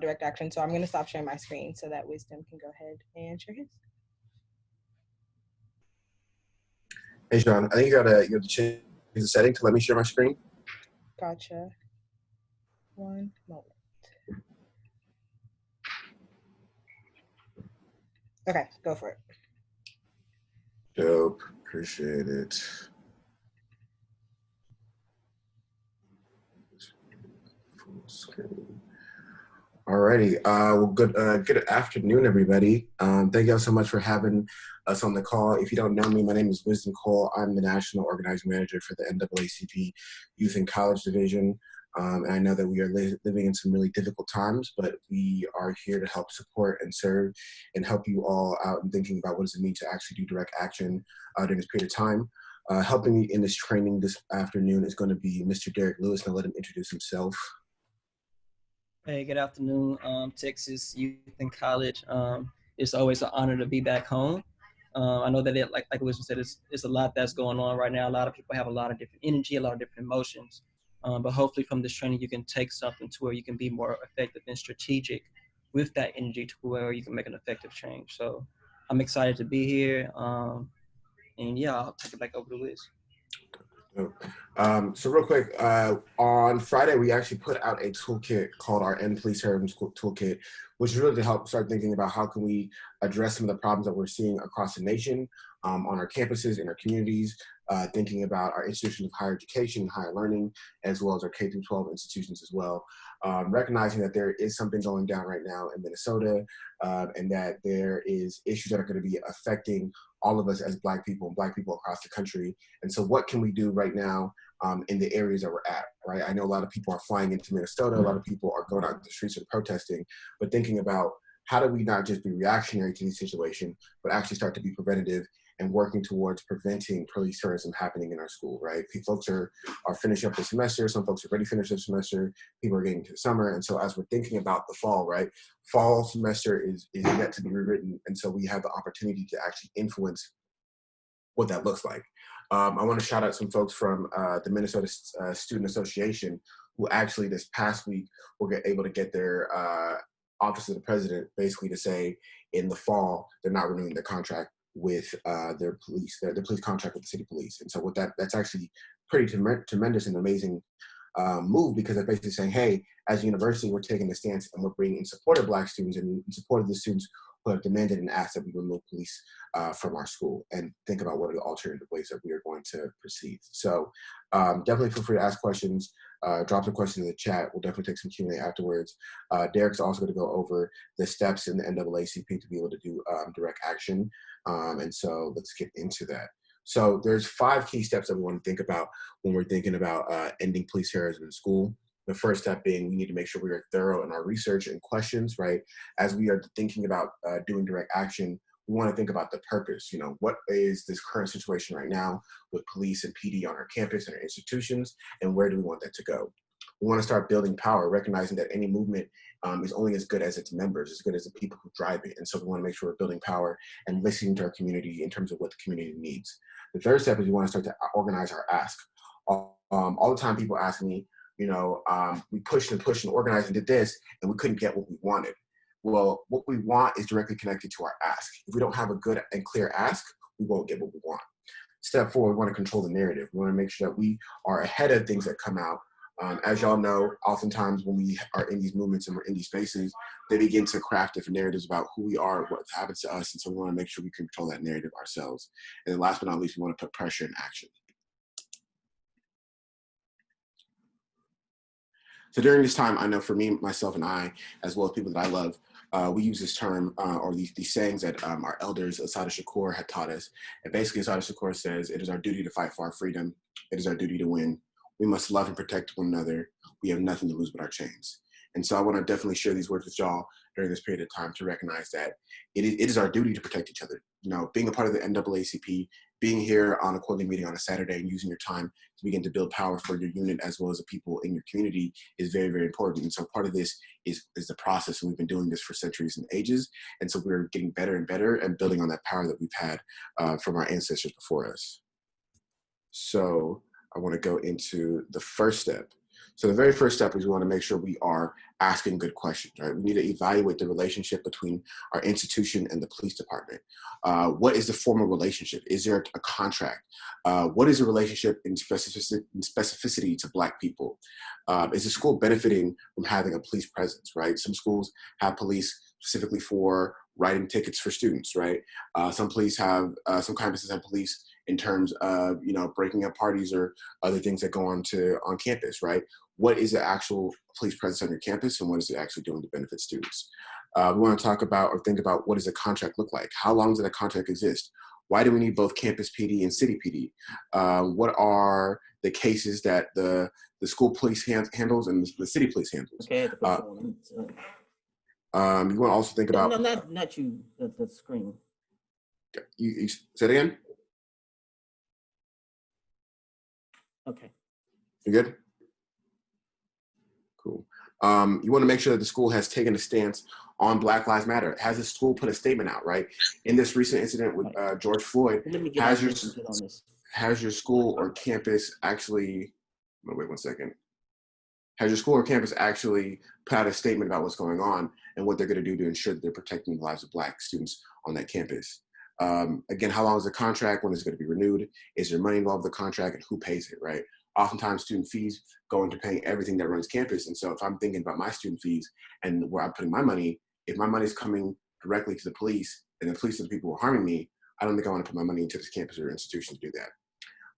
direct action. So I'm going to stop sharing my screen so that Wisdom can go ahead and share his. Hey, Sean, I think you have to change the setting to let me share my screen. Gotcha. One moment. Okay, go for it. Dope. Appreciate it. Full screen. Alrighty. Well, good afternoon, everybody. Thank you all so much for having us on the call. If you don't know me, my name is Wisdom Cole. I'm the National Organizing Manager for the NAACP Youth and College Division. And I know that we are living in some really difficult times, but we are here to help support and serve and help you all out in thinking about what does it mean to actually do direct action during this period of time. Helping me in this training this afternoon is going to be Mr. Derek Lewis, and I'll let him introduce himself. Hey, good afternoon, Texas Youth and College. It's always an honor to be back home. I know that like Wisdom said, it's a lot that's going on right now. A lot of people have a lot of different energy, a lot of different emotions. But hopefully from this training, you can take something to where you can be more effective and strategic with that energy to where you can make an effective change. So I'm excited to be here. And yeah, I'll take it back over to Liz. So real quick, on Friday, we actually put out a toolkit called our End Police Terrorism Toolkit, which is really to help start thinking about how can we address some of the problems that we're seeing across the nation, on our campuses, in our communities, thinking about our institutions of higher education, higher learning, as well as our K-12 institutions as well. Recognizing that there is something going down right now in Minnesota, and that there is issues that are going to be affecting all of us as Black people and Black people across the country. And so what can we do right now in the areas that we're at, right? I know a lot of people are flying into Minnesota, a lot of people are going out to the streets and protesting, but thinking about how do we not just be reactionary to the situation, but actually start to be preventative and working towards preventing police terrorism happening in our school, right? Folks are finishing up the semester, some folks are already finished the semester, people are getting to the summer, and so as we're thinking about the fall, right? Fall semester is yet to be rewritten, and so we have the opportunity to actually influence what that looks like. I want to shout out some folks from the Minnesota Student Association who actually this past week were able to get their Office of the President basically to say in the fall they're not renewing their contract with their police contract with the city police. And so with that's actually pretty tremendous and amazing move, because they're basically saying, hey, as a university, we're taking a stance and we're bringing in support of Black students and in support of the students who have demanded and asked that we remove police from our school and think about what are the alternative ways that we are going to proceed. So definitely feel free to ask questions, drop some questions in the chat. We'll definitely take some Q&A afterwards. Derek's also going to go over the steps in the NAACP to be able to do direct action. And so let's get into that. So there's 5 key steps that we want to think about when we're thinking about ending police terrorism in school. The first step being we need to make sure we are thorough in our research and questions, right? As we are thinking about doing direct action, we want to think about the purpose. You know, what is this current situation right now with police and PD on our campus and our institutions, and where do we want that to go? We want to start building power, recognizing that any movement is only as good as its members, as good as the people who drive it. And so we want to make sure we're building power and listening to our community in terms of what the community needs. The third step is we want to start to organize our ask. All the time people ask me, you know, we pushed and pushed and organized and did this, and we couldn't get what we wanted. Well, what we want is directly connected to our ask. If we don't have a good and clear ask, we won't get what we want. Step 4, we want to control the narrative. We want to make sure that we are ahead of things that come out. As y'all know, oftentimes when we are in these movements and we're in these spaces, they begin to craft different narratives about who we are, what happens to us, and so we want to make sure we control that narrative ourselves. And then last but not least, we want to put pressure in action. So during this time, I know for me, myself, and I, as well as people that I love, we use this term or these sayings that our elders, Assata Shakur, had taught us. And basically, Assata Shakur says, it is our duty to fight for our freedom. It is our duty to win. We must love and protect one another. We have nothing to lose but our chains. And so I want to definitely share these words with y'all during this period of time to recognize that it is our duty to protect each other. You know, being a part of the NAACP, being here on a quarterly meeting on a Saturday and using your time to begin to build power for your unit as well as the people in your community is very, very important. And so part of this is the process, and we've been doing this for centuries and ages. And so we're getting better and better and building on that power that we've had from our ancestors before us. So I want to go into the first step. So the very first step is we want to make sure we are asking good questions, right? We need to evaluate the relationship between our institution and the police department. What is the formal relationship? Is there a contract? What is the relationship in specificity to Black people? Is the school benefiting from having a police presence, right? Some schools have police specifically for writing tickets for students, right? Some some campuses have police in terms of, you know, breaking up parties or other things that go on campus, right? What is the actual police presence on your campus and what is it actually doing to benefit students? We want to talk about or think about what does a contract look like? How long does a contract exist? Why do we need both campus PD and city PD? What are the cases that the school police handles and the city police handles? Okay, the first one. You want to also think about— No, not you, the screen. You say it again? Okay. You good? Cool. You want to make sure that the school has taken a stance on Black Lives Matter. Has the school put a statement out, right? In this recent incident with George Floyd, has your school or campus actually— wait one second. Has your school or campus actually put out a statement about what's going on and what they're going to do to ensure that they're protecting the lives of Black students on that campus? Again, how long is the contract? When is it going to be renewed? Is there money involved in the contract and who pays it, right? Oftentimes student fees go into paying everything that runs campus. And so if I'm thinking about my student fees and where I'm putting my money, if my money is coming directly to the police and the police are the people who are harming me, I don't think I want to put my money into this campus or institution to do that.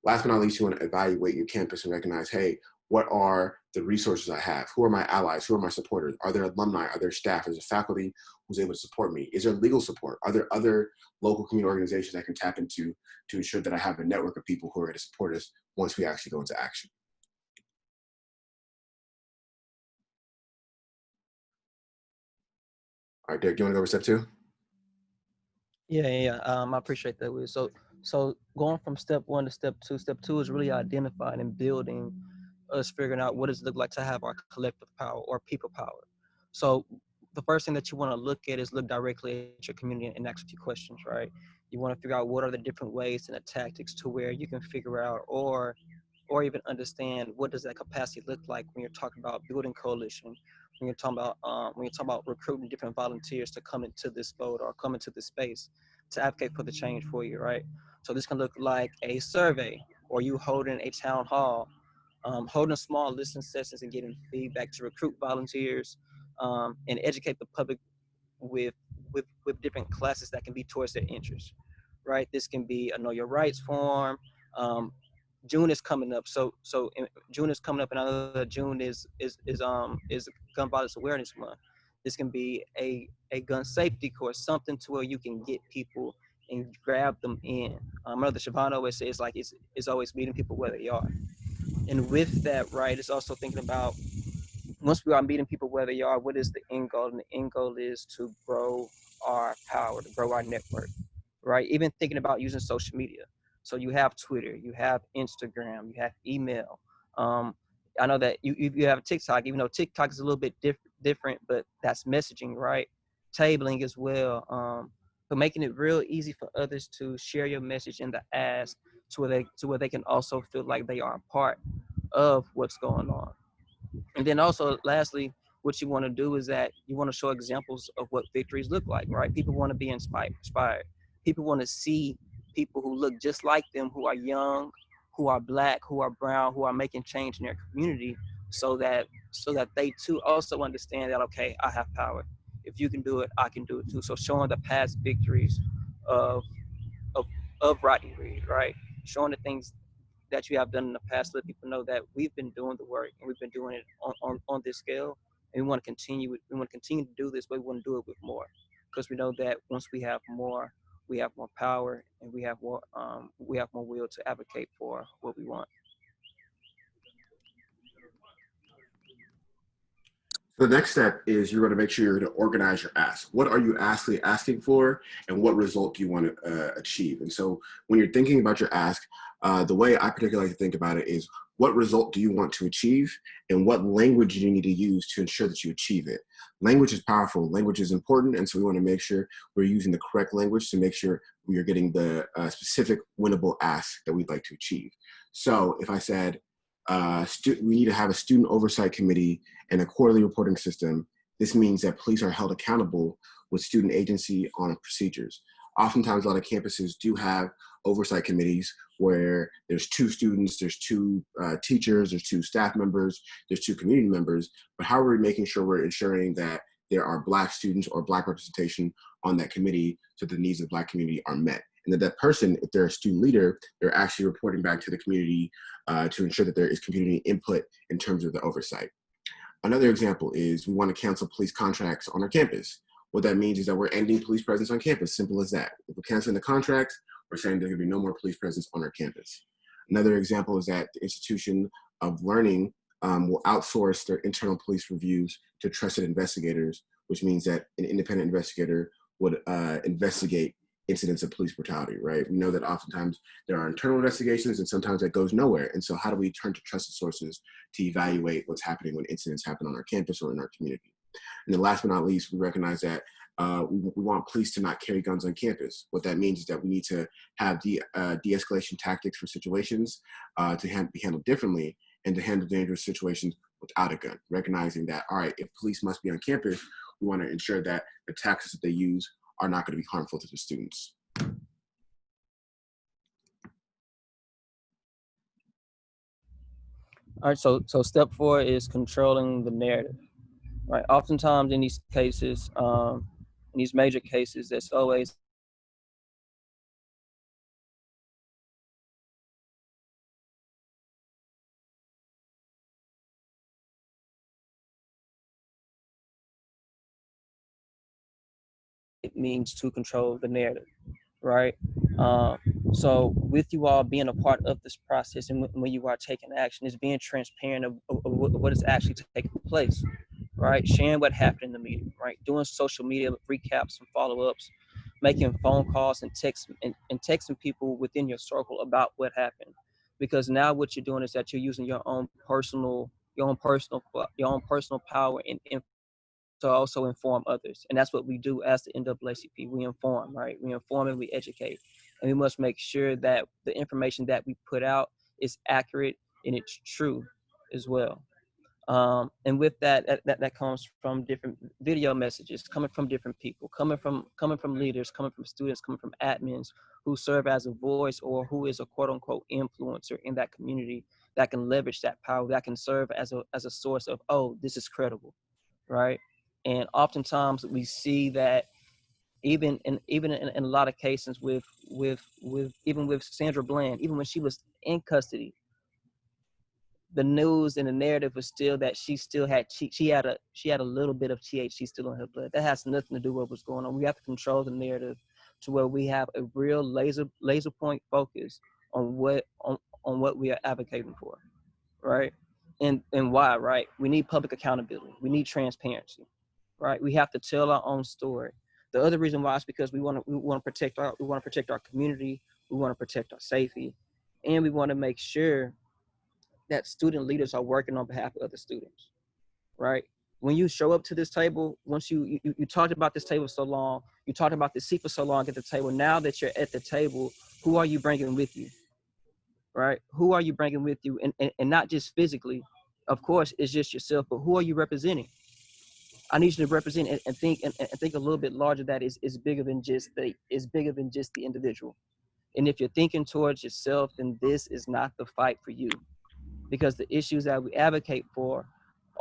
Last but not least, you want to evaluate your campus and recognize, hey, what are the resources I have? Who are my allies? Who are my supporters? Are there alumni? Are there staff? Is there faculty who's able to support me? Is there legal support? Are there other local community organizations I can tap into to ensure that I have a network of people who are going to support us once we actually go into action? All right, Derek, do you want to go over step 2? Yeah. I appreciate that, Will. So going from step 1 to step 2, step 2 is really identifying and building us figuring out what does it look like to have our collective power or people power. So the first thing that you want to look at is look directly at your community and ask a few questions, right? You want to figure out what are the different ways and the tactics to where you can figure out or even understand what does that capacity look like when you're talking about building coalition, when you're talking about recruiting different volunteers to come into this vote or come into this space to advocate for the change for you, right? So this can look like a survey or you holding a town hall, holding small listening sessions and getting feedback to recruit volunteers and educate the public with different classes that can be towards their interests, right? This can be a Know Your Rights form. June is coming up, June is coming up, and I know that June is Gun Violence Awareness Month. This can be a gun safety course, something to where you can get people and grab them in. I know that Siobhan always says like it's always meeting people where they are. And with that, right, it's also thinking about once we are meeting people where they are, what is the end goal? And the end goal is to grow our power, to grow our network, right? Even thinking about using social media. So you have Twitter, you have Instagram, you have email. I know that you have TikTok, even though TikTok is a little bit different, but that's messaging, right? Tabling as well. But making it real easy for others to share your message in the ask to where they can also feel like they are a part of what's going on. And then also, lastly, what you want to do is that you want to show examples of what victories look like, right? People want to be inspired. People want to see people who look just like them, who are young, who are Black, who are brown, who are making change in their community, so that they too also understand that, okay, I have power. If you can do it, I can do it too. So showing the past victories of of Rodney Reed, right? Showing the things that you have done in the past, let people know that we've been doing the work and we've been doing it on this scale, and we want to continue. We want to continue to do this, but we want to do it with more, because we know that once we have more power, and we have more will to advocate for what we want. So the next step is you're going to make sure you're going to organize your ask. What are you actually asking for, and what result do you want to achieve? And so when you're thinking about your ask, the way I particularly like to think about it is, what result do you want to achieve, and what language do you need to use to ensure that you achieve it? Language is powerful. Language is important, and so we want to make sure we're using the correct language to make sure we are getting the specific winnable ask that we'd like to achieve. So if I said, We need to have a student oversight committee and a quarterly reporting system. This means that police are held accountable with student agency on procedures. Oftentimes, a lot of campuses do have oversight committees where there's 2 students, there's 2 teachers, there's 2 staff members, there's 2 community members. But how are we making sure we're ensuring that there are Black students or Black representation on that committee so the needs of the Black community are met? And that person, if they're a student leader, they're actually reporting back to the community to ensure that there is community input in terms of the oversight. Another example is we want to cancel police contracts on our campus. What that means is that we're ending police presence on campus, simple as that. If we're canceling the contracts, we're saying there's gonna be no more police presence on our campus. Another example is that the institution of learning will outsource their internal police reviews to trusted investigators, which means that an independent investigator would investigate incidents of police brutality, right? We know that oftentimes there are internal investigations and sometimes that goes nowhere. And so how do we turn to trusted sources to evaluate what's happening when incidents happen on our campus or in our community? And then last but not least, we recognize that we want police to not carry guns on campus. What that means is that we need to have de-escalation tactics for situations to be handled differently and to handle dangerous situations without a gun, recognizing that, all right, if police must be on campus, we want to ensure that the tactics that they use are not going to be harmful to the students. All right, so step 4 is controlling the narrative, right? Oftentimes in these cases, in these major cases, there's always it means to control the narrative, right? So with you all being a part of this process and when you are taking action, is being transparent of what is actually taking place, right? Sharing what happened in the meeting, right? Doing social media recaps and follow-ups, making phone calls and texting people within your circle about what happened. Because now what you're doing is that you're using your own personal power and to also inform others. And that's what we do as the NAACP. We inform, right? We inform and we educate. And we must make sure that the information that we put out is accurate and it's true as well. And with that comes from different video messages, coming from different people, coming from leaders, coming from students, coming from admins who serve as a voice or who is a quote unquote influencer in that community that can leverage that power, that can serve as a source of, oh, this is credible, right? And oftentimes we see that even in a lot of cases with even with Sandra Bland, even when she was in custody, the news and the narrative was still that she still had she had a little bit of THC still in her blood. That has nothing to do with what's going on. We have to control the narrative to where we have a real laser point focus on what we are advocating for, right? And why, right? We need public accountability. We need transparency, right? We have to tell our own story. The other reason why is because we want to protect our community. We want to protect our safety, and we want to make sure that student leaders are working on behalf of other students, right? When you show up to this table, once you talked about this table so long, you talked about the seat for so long at the table. Now that you're at the table, who are you bringing with you, right? Who are you bringing with you, and not just physically, of course, it's just yourself, but who are you representing? I need you to represent and think a little bit larger. That is bigger than just the individual. And if you're thinking towards yourself, then this is not the fight for you, because the issues that we advocate for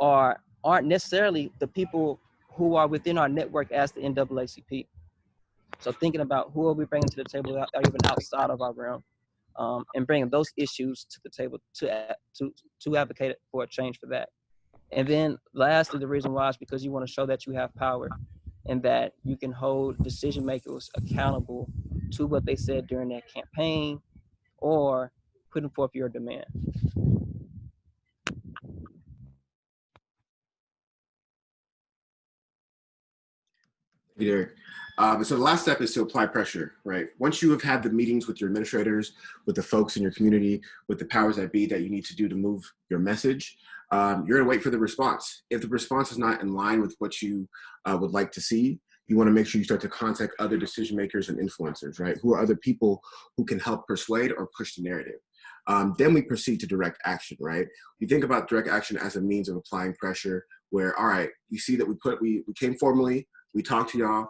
aren't necessarily the people who are within our network as the NAACP. So thinking about who are we bringing to the table that are even outside of our realm, and bringing those issues to the table to advocate for a change for that. And then lastly, the reason why is because you want to show that you have power and that you can hold decision makers accountable to what they said during that campaign or putting forth your demand. Derek. So the last step is to apply pressure, right? Once you have had the meetings with your administrators, with the folks in your community, with the powers that be that you need to do to move your message, you're gonna wait for the response. If the response is not in line with what you would like to see, you wanna make sure you start to contact other decision makers and influencers, right? Who are other people who can help persuade or push the narrative. Then we proceed to direct action, right? We think about direct action as a means of applying pressure where, all right, you see that we came formally, we talked to y'all,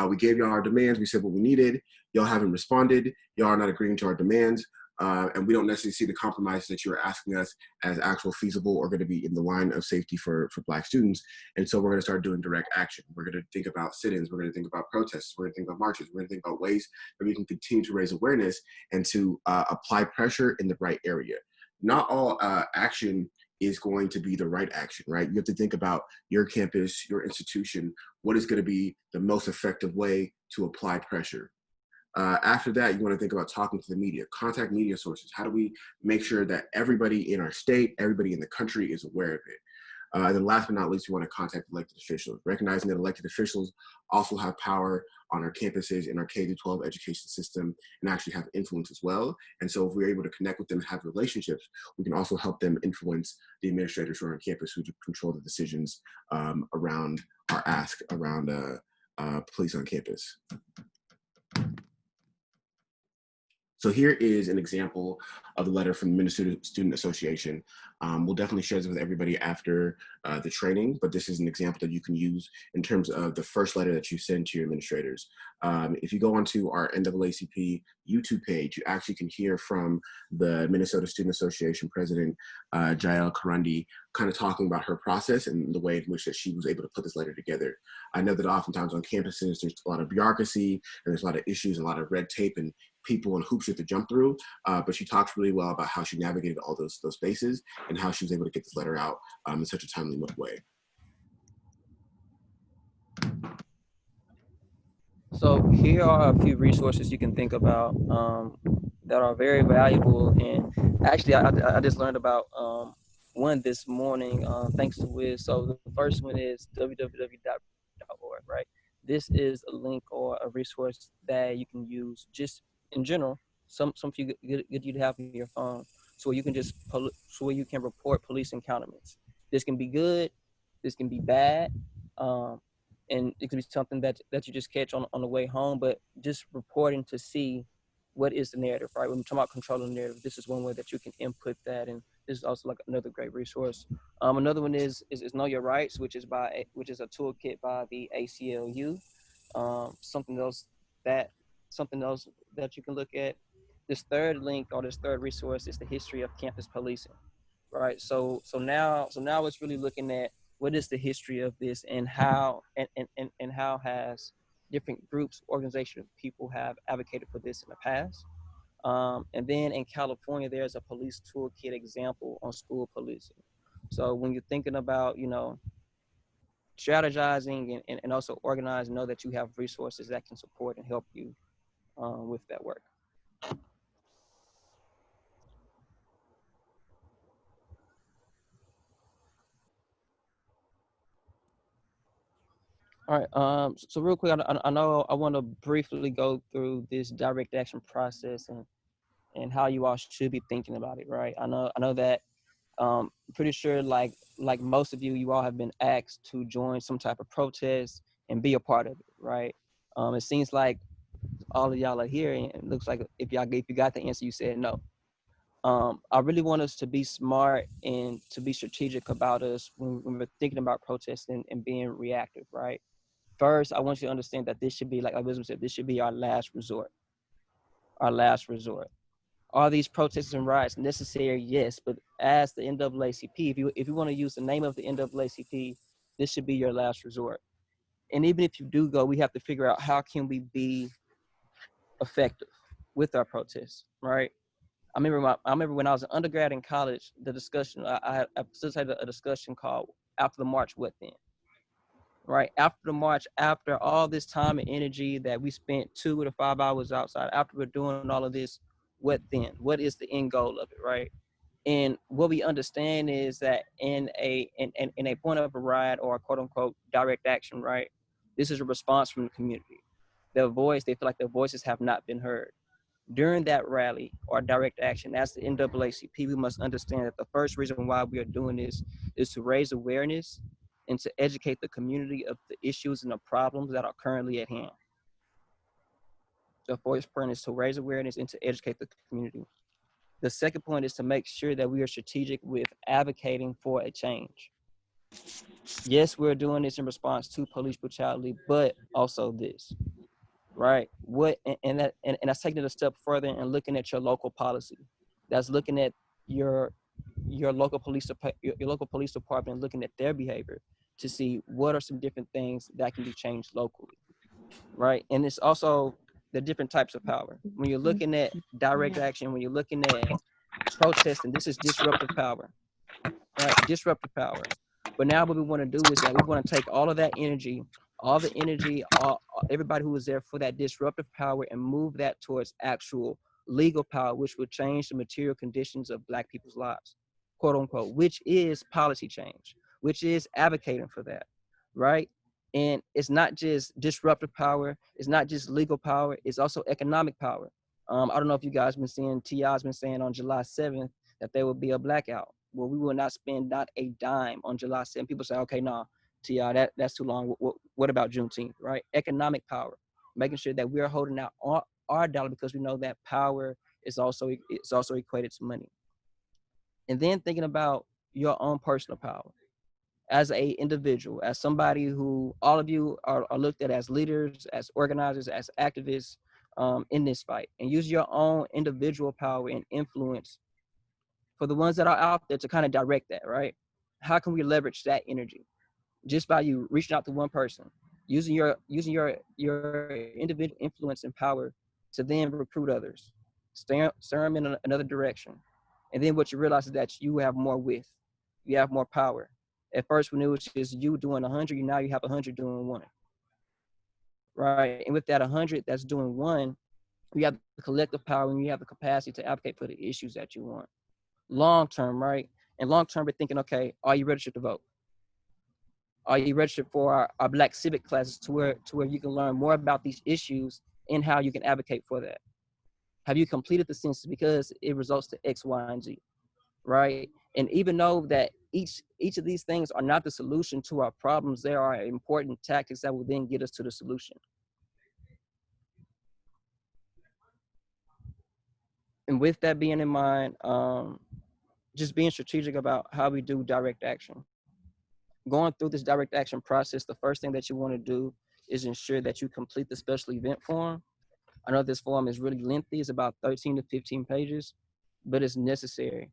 we gave y'all our demands, we said what we needed, y'all haven't responded, y'all are not agreeing to our demands, and we don't necessarily see the compromises that you are asking us as actual feasible or going to be in the line of safety for Black students. And so we're going to start doing direct action. We're going to think about sit-ins, we're going to think about protests, we're going to think about marches, we're going to think about ways that we can continue to raise awareness and to apply pressure in the right area. Not all action is going to be the right action, right? You have to think about your campus, your institution, what is going to be the most effective way to apply pressure. After that, you want to think about talking to the media, contact media sources. How do we make sure that everybody in our state, everybody in the country is aware of it? And then last but not least, we want to contact elected officials, recognizing that elected officials also have power on our campuses in our K-12 education system and actually have influence as well. And so if we're able to connect with them and have relationships, we can also help them influence the administrators who are on campus who control the decisions around our ask around police on campus. So here is an example of the letter from the Minnesota Student Association. We'll definitely share this with everybody after the training, but this is an example that you can use in terms of the first letter that you send to your administrators. If you go onto our NAACP YouTube page, you actually can hear from the Minnesota Student Association President, Jael Karandi, kind of talking about her process and the way in which that she was able to put this letter together. I know that oftentimes on campuses, there's a lot of bureaucracy, and there's a lot of issues, and a lot of red tape and people and hoops you have to jump through, but she talks really well about how she navigated all those spaces and how she was able to get this letter out in such a timely way. So here are a few resources you can think about that are very valuable. And actually, I just learned about one this morning thanks to Wiz. So the first one is www.org, right? This is a link or a resource that you can use just in general. Some few good you to have on your phone, so you can you can report police encounterments. This can be good, this can be bad. And it could be something that you just catch on the way home, but just reporting to see what is the narrative, right? When we're talking about controlling the narrative, this is one way that you can input that, and this is also like another great resource. Another one is Know Your Rights, which is a toolkit by the ACLU. Something else that you can look at. This third link or this third resource is the history of campus policing, right? So now it's really looking at what is the history of this and how and how has different groups, organizations, people have advocated for this in the past. And then in California, there's a police toolkit example on school policing. So when you're thinking about, strategizing and also organizing, know that you have resources that can support and help you with that work. All right. So real quick, I know I want to briefly go through this direct action process and how you all should be thinking about it, right? I know that pretty sure like most of you all have been asked to join some type of protest and be a part of it, right? It seems like all of y'all are here, and it looks like if you got the answer, you said no. I really want us to be smart and to be strategic about us when we're thinking about protesting and being reactive, right? First, I want you to understand that this should be, like Wisdom said, this should be our last resort. Our last resort. Are these protests and riots necessary? Yes, but as the NAACP, if you want to use the name of the NAACP, this should be your last resort. And even if you do go, we have to figure out how can we be effective with our protests, right? I remember when I was an undergrad in college, the discussion I facilitated a discussion called "After the March, What Then?" Right after the march, after all this time and energy that we spent 2 to 5 hours outside, after we're doing all of this, what then? What is the end goal of it, right? And what we understand is that in a point of a riot or a quote unquote direct action, right? This is a response from the community. They feel like their voices have not been heard. During that rally or direct action, as the NAACP, we must understand that the first reason why we are doing this is to raise awareness and to educate the community of the issues and the problems that are currently at hand. The first point is to raise awareness and to educate the community. The second point is to make sure that we are strategic with advocating for a change. Yes, we're doing this in response to police brutality, but also this, right? And that's taking it a step further and looking at your local policy. That's looking at your local your local police department, looking at their behavior to see what are some different things that can be changed locally, right? And it's also the different types of power. When you're looking at direct action, when you're looking at protesting, this is disruptive power, right? Disruptive power. But now what we want to do is that we want to take all of that energy, everybody who was there for that disruptive power, and move that towards actual legal power, which would change the material conditions of Black people's lives, quote unquote, which is policy change, which is advocating for that, right? And it's not just disruptive power, it's not just legal power, it's also economic power. I don't know if you guys been seeing, T.I.'s been saying on July 7th that there will be a blackout. Well, we will not spend not a dime on July 7th. People say, okay, nah, T.I., that's too long. What about Juneteenth, right? Economic power, making sure that we're holding out our dollar, because we know that power is also equated to money. And then thinking about your own personal power as a individual, as somebody who, all of you are looked at as leaders, as organizers, as activists in this fight, and use your own individual power and influence for the ones that are out there to kind of direct that, right? How can we leverage that energy? Just by you reaching out to one person, using your individual influence and power to then recruit others, steer them in another direction. And then what you realize is that you have more width, you have more power. At first, when it was just you doing 100, now you have 100 doing one, right? And with that 100 that's doing one, you have the collective power and you have the capacity to advocate for the issues that you want. Long term, right? And long term, we're thinking, okay, are you registered to vote? Are you registered for our Black civic classes to where you can learn more about these issues and how you can advocate for that? Have you completed the census, because it results to X, Y, and Z, right? And even though that each of these things are not the solution to our problems, there are important tactics that will then get us to the solution. And with that being in mind, just being strategic about how we do direct action. Going through this direct action process, the first thing that you want to do is ensure that you complete the special event form. I know this form is really lengthy. It's about 13 to 15 pages, but it's necessary.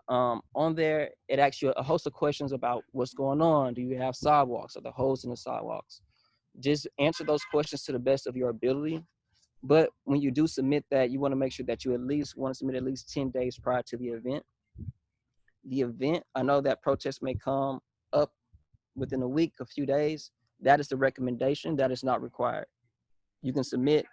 On there, it asks you a host of questions about what's going on. Do you have sidewalks? Are there holes in the sidewalks? Just answer those questions to the best of your ability. But when you do submit that, you want to make sure that you at least want to submit at least 10 days prior to the event. The event, I know that protests may come up within a week, a few days. That is the recommendation. That is not required. You can submit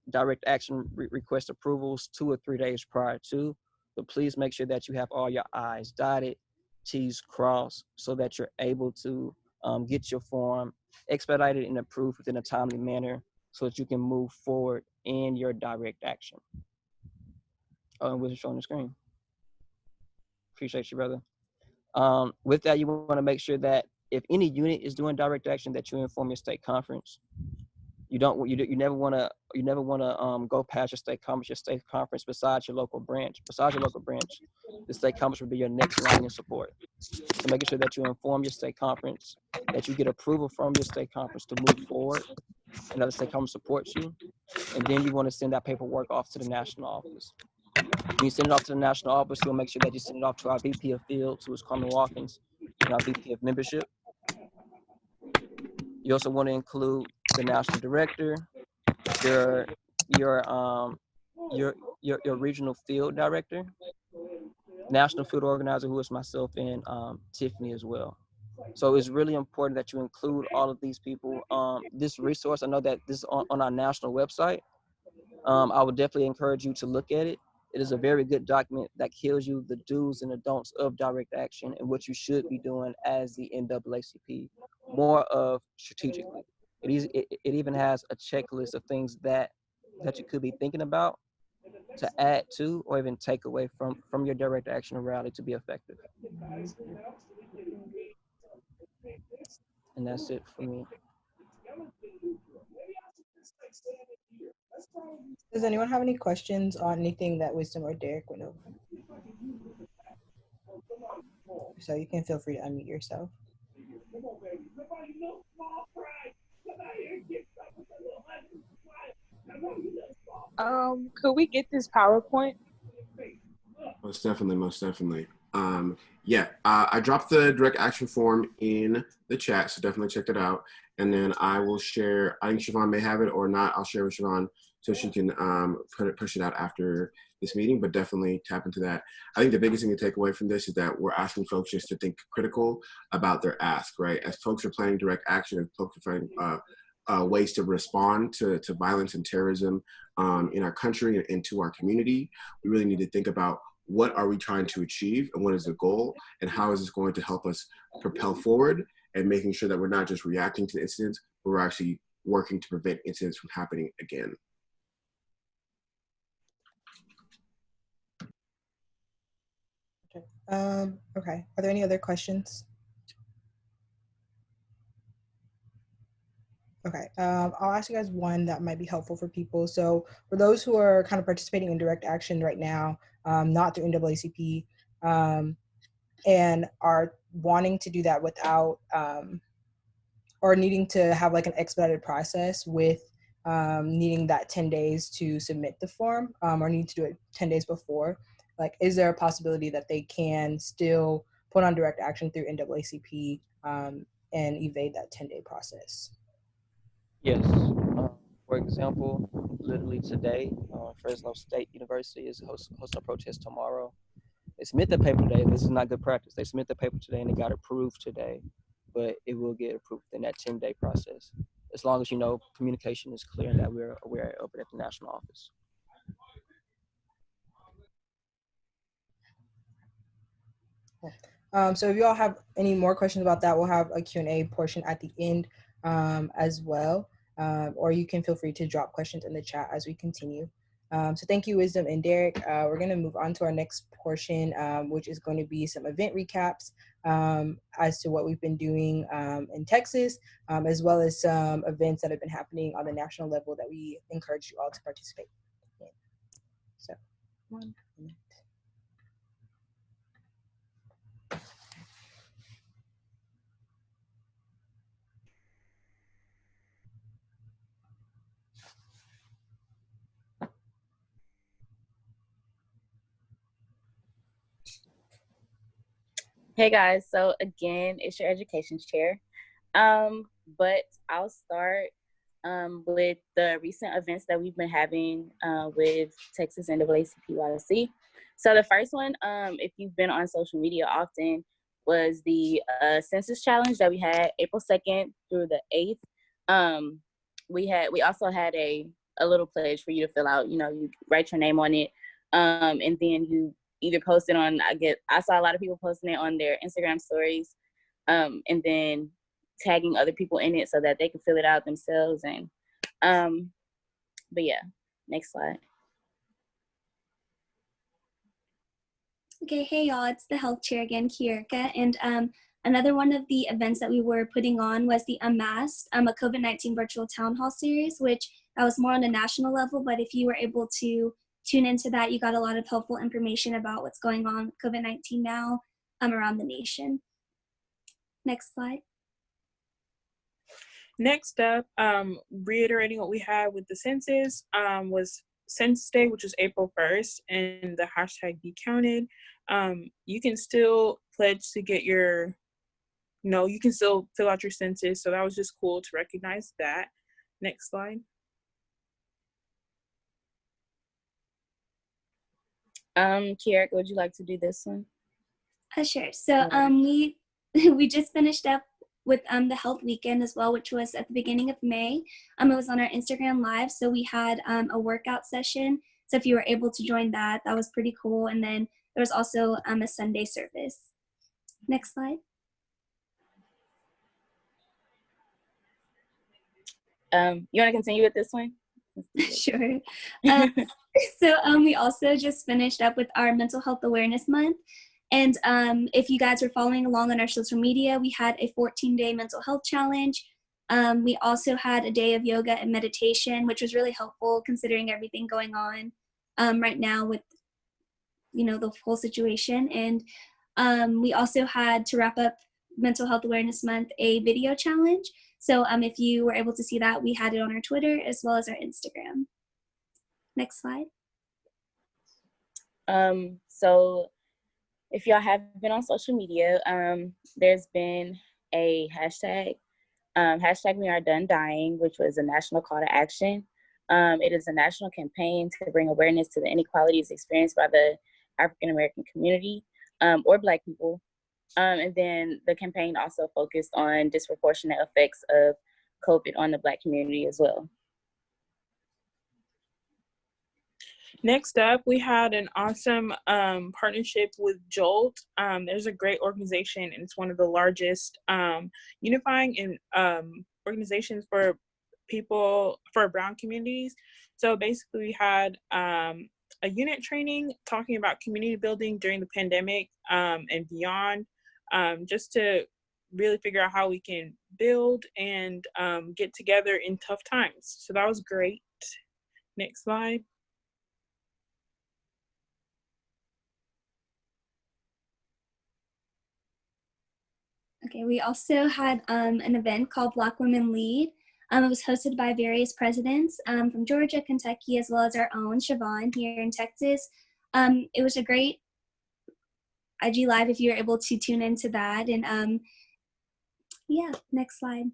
direct action request approvals 2 or 3 days prior to, but please make sure that you have all your I's dotted, T's crossed, so that you're able to get your form expedited and approved within a timely manner, so that you can move forward in your direct action. Oh, and what's shown on the screen? Appreciate you, brother. With that, you want to make sure that if any unit is doing direct action, that you inform your state conference. You never want to go past your state conference. Your state conference, besides your local branch, the state conference will be your next line of support. So making sure that you inform your state conference, that you get approval from your state conference to move forward, and that the state conference supports you. And then you want to send that paperwork off to the national office. When you send it off to the national office, you'll make sure that you send it off to our VP of Fields, who is Carmen Watkins, and our VP of Membership. You also want to include the national director, your regional field director, national field organizer, who is myself, and Tiffany as well. So it's really important that you include all of these people. This resource, I know that this is on our national website. I would definitely encourage you to look at it. It is a very good document that tells you the do's and the don'ts of direct action and what you should be doing as the NAACP, more of strategically. It even has a checklist of things that you could be thinking about to add to or even take away from your direct action rally to be effective. And that's it for me. Does anyone have any questions on anything that Wisdom or Derek went over? So you can feel free to unmute yourself. Could we get this PowerPoint? Most definitely, most definitely. Yeah, I dropped the direct action form in the chat, so definitely check it out. And then I will share, I think Siobhan may have it or not. I'll share with Siobhan so she can push it out after this meeting, but definitely tap into that. I think the biggest thing to take away from this is that we're asking folks just to think critical about their ask, right? As folks are planning direct action, and folks are finding ways to respond to violence and terrorism in our country and into our community, we really need to think about what are we trying to achieve and what is the goal and how is this going to help us propel forward and making sure that we're not just reacting to incidents, but we're actually working to prevent incidents from happening again. Okay, are there any other questions? Okay, I'll ask you guys one that might be helpful for people. So for those who are kind of participating in direct action right now, not through NAACP, and are wanting to do that without, or needing to have like an expedited process with needing that 10 days to submit the form, or need to do it 10 days before, like, is there a possibility that they can still put on direct action through NAACP and evade that 10-day process? Yes. For example, literally today, Fresno State University is hosting a protest tomorrow. They submit the paper today. This is not good practice. They submit the paper today and it got approved today, but it will get approved in that 10-day process. As long as, you know, communication is clear and that we're aware of it at the national office. So if you all have any more questions about that, we'll have a Q&A portion at the end as well. Or you can feel free to drop questions in the chat as we continue. So thank you, Wisdom and Derek. We're going to move on to our next portion, which is going to be some event recaps as to what we've been doing in Texas, as well as some events that have been happening on the national level that we encourage you all to participate in. So 1 minute. Hey guys, so again, it's your education chair. But I'll start with the recent events that we've been having with Texas NAACP. So the first one, if you've been on social media often, was the census challenge that we had April 2nd through the 8th. We also had a little pledge for you to fill out. You know, you write your name on it, and then you either post it on, I saw a lot of people posting it on their Instagram stories, and then tagging other people in it so that they can fill it out themselves. And but yeah, next slide. Okay, hey y'all, it's the health chair again, Kiarka, and another one of the events that we were putting on was the Unmasked, a COVID-19 virtual town hall series, which that was more on a national level, but if you were able to tune into that, you got a lot of helpful information about what's going on with COVID-19 now around the nation. Next slide. Next up, reiterating what we had with the census, was Census Day, which was April 1st, and the hashtag Be Counted. You can still pledge to get your, you can still fill out your census, so that was just cool to recognize that. Next slide. Kiara, would you like to do this one? Sure. So we just finished up with the health weekend as well, which was at the beginning of May. It was on our Instagram live, so we had a workout session. So if you were able to join that, that was pretty cool. And then there was also a Sunday service. Next slide. You want to continue with this one? Sure. So we also just finished up with our Mental Health Awareness Month. And if you guys were following along on our social media, we had a 14-day mental health challenge. We also had a day of yoga and meditation, which was really helpful considering everything going on right now with, the whole situation. And we also had, to wrap up Mental Health Awareness Month, a video challenge. So if you were able to see that, we had it on our Twitter as well as our Instagram. Next slide. So if y'all have been on social media, there's been a hashtag, hashtag We Are Done Dying, which was a national call to action. It is a national campaign to bring awareness to the inequalities experienced by the African American community or Black people. And then the campaign also focused on disproportionate effects of COVID on the Black community as well. Next up, we had an awesome partnership with Jolt. There's a great organization, and it's one of the largest unifying organizations for people, for brown communities. So basically, we had a unit training talking about community building during the pandemic and beyond, just to really figure out how we can build and get together in tough times. So that was great. Next slide. Okay, we also had an event called Black Women Lead. It was hosted by various presidents from Georgia, Kentucky, as well as our own Siobhan here in Texas. It was a great IG Live if you were able to tune into that. And yeah, next slide.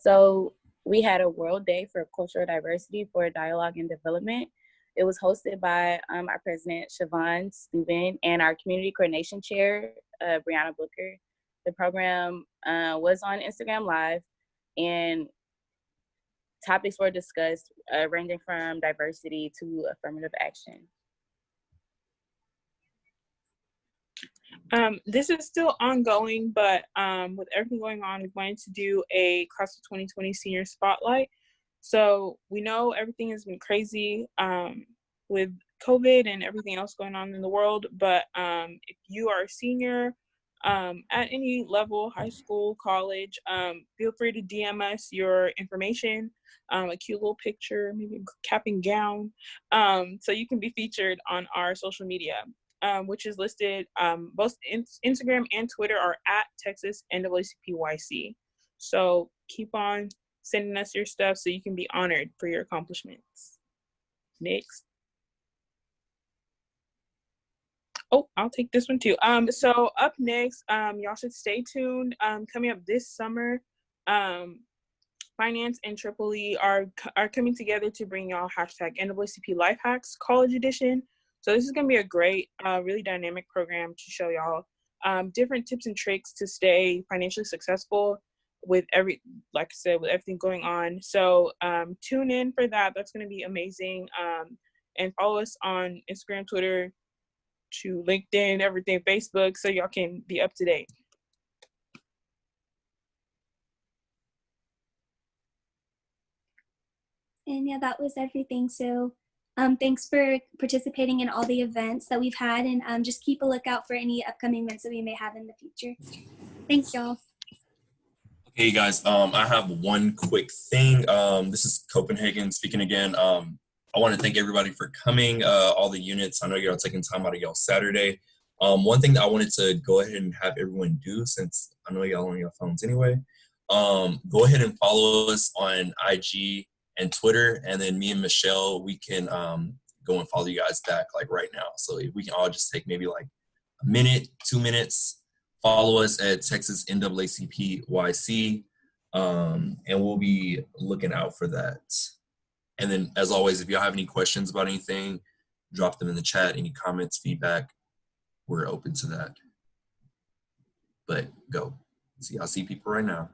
So we had a World Day for Cultural Diversity for Dialogue and Development. It was hosted by our president, Siobhan Steuben, and our community coordination chair, Brianna Booker. The program was on Instagram Live, and topics were discussed ranging from diversity to affirmative action. This is still ongoing, but with everything going on, we wanted to do a Class of 2020 Senior Spotlight. So we know everything has been crazy with COVID and everything else going on in the world, but if you are a senior at any level, high school, college, feel free to DM us your information, a cute little picture, maybe a cap and gown, so you can be featured on our social media. Which is listed, both Instagram and Twitter are at Texas NAACPYC. So keep on sending us your stuff so you can be honored for your accomplishments. Next. Oh, I'll take this one too. So up next, y'all should stay tuned. Coming up this summer, Finance and Triple E are coming together to bring y'all hashtag NAACP Life Hacks College Edition. So this is going to be a great, really dynamic program to show y'all different tips and tricks to stay financially successful with like I said, with everything going on. So tune in for that. That's going to be amazing. And follow us on Instagram, Twitter, to LinkedIn, everything, Facebook, so y'all can be up to date. And yeah, that was everything. So thanks for participating in all the events that we've had, and just keep a lookout for any upcoming events that we may have in the future. Thanks, y'all. Hey guys, I have one quick thing. This is Copenhagen speaking again. I want to thank everybody for coming, all the units. I know you're all taking time out of y'all Saturday. One thing that I wanted to go ahead and have everyone do, since I know y'all on your phones anyway, go ahead and follow us on IG and Twitter, and then me and Michelle, we can go and follow you guys back like right now. So if we can all just take maybe like a minute, 2 minutes, follow us at Texas NAACPYC, and we'll be looking out for that. And then, as always, if y'all have any questions about anything, drop them in the chat. Any comments, feedback, we're open to that. But go. See, I see people right now.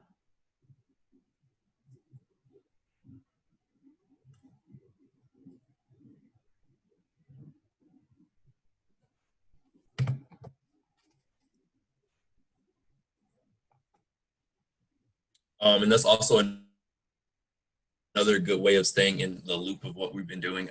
And that's also another good way of staying in the loop of what we've been doing.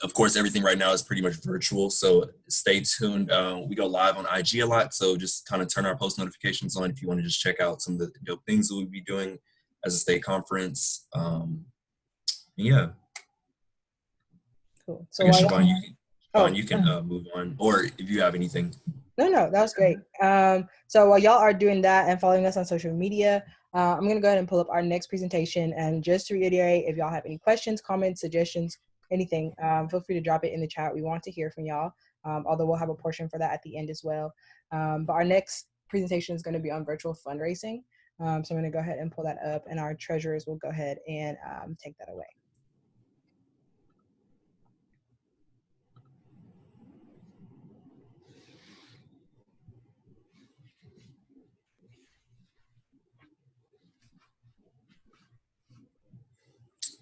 of course, everything right now is pretty much virtual, so stay tuned. We go live on IG a lot, so just kind of turn our post notifications on if you want to just check out some of the dope things that we'll be doing as a state conference. Yeah. Cool. I So guess while Siobhan, oh, you can move on, or if you have anything. no, that was great. So while y'all are doing that and following us on social media, I'm going to go ahead and pull up our next presentation. And just to reiterate, if y'all have any questions, comments, suggestions, anything, feel free to drop it in the chat. We want to hear from y'all, although we'll have a portion for that at the end as well. But our next presentation is going to be on virtual fundraising. So I'm going to go ahead and pull that up, and our treasurers will go ahead and take that away.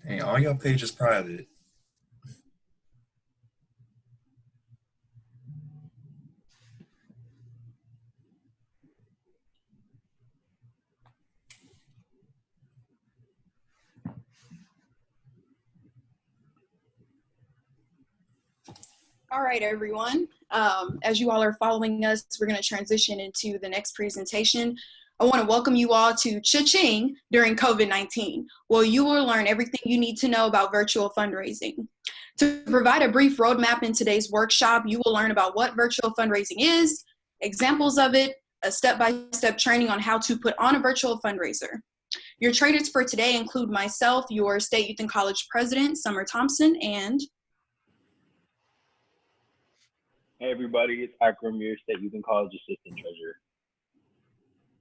Hey, all your pages private. All right, everyone. As you all are following us, we're going to transition into the next presentation. I want to welcome you all to Cha-Ching during COVID-19. Well, you will learn everything you need to know about virtual fundraising. To provide a brief roadmap in today's workshop, you will learn about what virtual fundraising is, examples of it, a step-by-step training on how to put on a virtual fundraiser. Your traders for today include myself, your State Youth and College President, Summer Thompson, and Hey everybody, it's Akram, your State Youth and College Assistant Treasurer.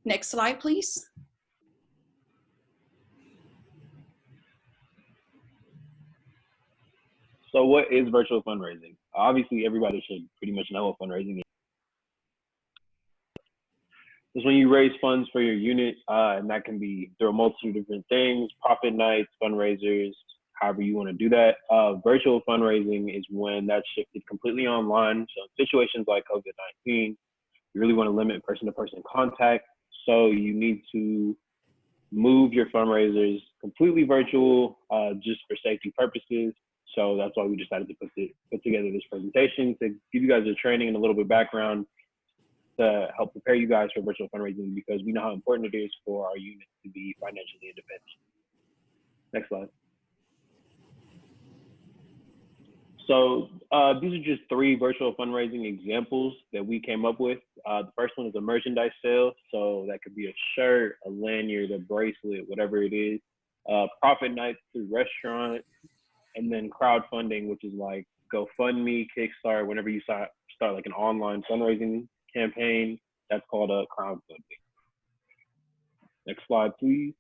next slide, please. So what is virtual fundraising? Obviously, everybody should pretty much know what fundraising is. It's when you raise funds for your unit, and that can be through a multitude of different things, profit nights, fundraisers, however you want to do that. Virtual fundraising is when that's shifted completely online. So in situations like COVID-19, you really want to limit person-to-person contact. So you need to move your fundraisers completely virtual just for safety purposes. So that's why we decided to put together this presentation to give you guys a training and a little bit of background to help prepare you guys for virtual fundraising, because we know how important it is for our unit to be financially independent. Next slide. So these are just 3 virtual fundraising examples that we came up with. The first one is a merchandise sale. So that could be a shirt, a lanyard, a bracelet, whatever it is. Profit nights through restaurant, and then crowdfunding, which is like GoFundMe, Kickstarter, whenever you start like an online fundraising campaign, that's called a crowdfunding. Next slide, please.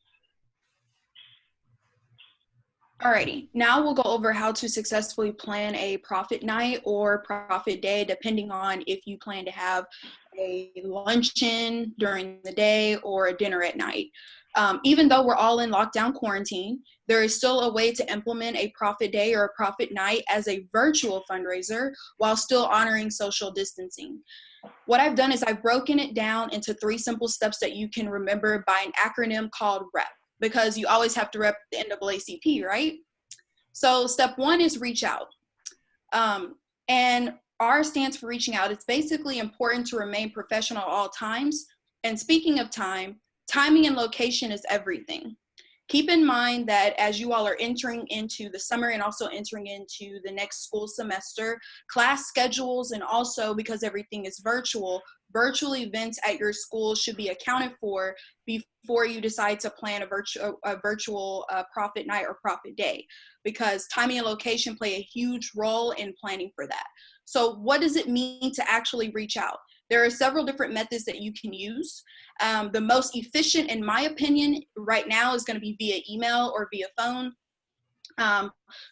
Alrighty, now we'll go over how to successfully plan a profit night or profit day, depending on if you plan to have a luncheon during the day or a dinner at night. Even though we're all in lockdown quarantine, there is still a way to implement a profit day or a profit night as a virtual fundraiser while still honoring social distancing. What I've done is I've broken it down into 3 simple steps that you can remember by an acronym called REP, because you always have to rep the NAACP, right? So step 1 is reach out. And R stands for reaching out. It's basically important to remain professional at all times. And speaking of time, timing and location is everything. Keep in mind that as you all are entering into the summer and also entering into the next school semester, class schedules, and also because everything is virtual events at your school should be accounted for before you decide to plan a virtual profit night or profit day, because timing and location play a huge role in planning for that. So what does it mean to actually reach out? There are several different methods that you can use. The most efficient, in my opinion, right now is going to be via email or via phone.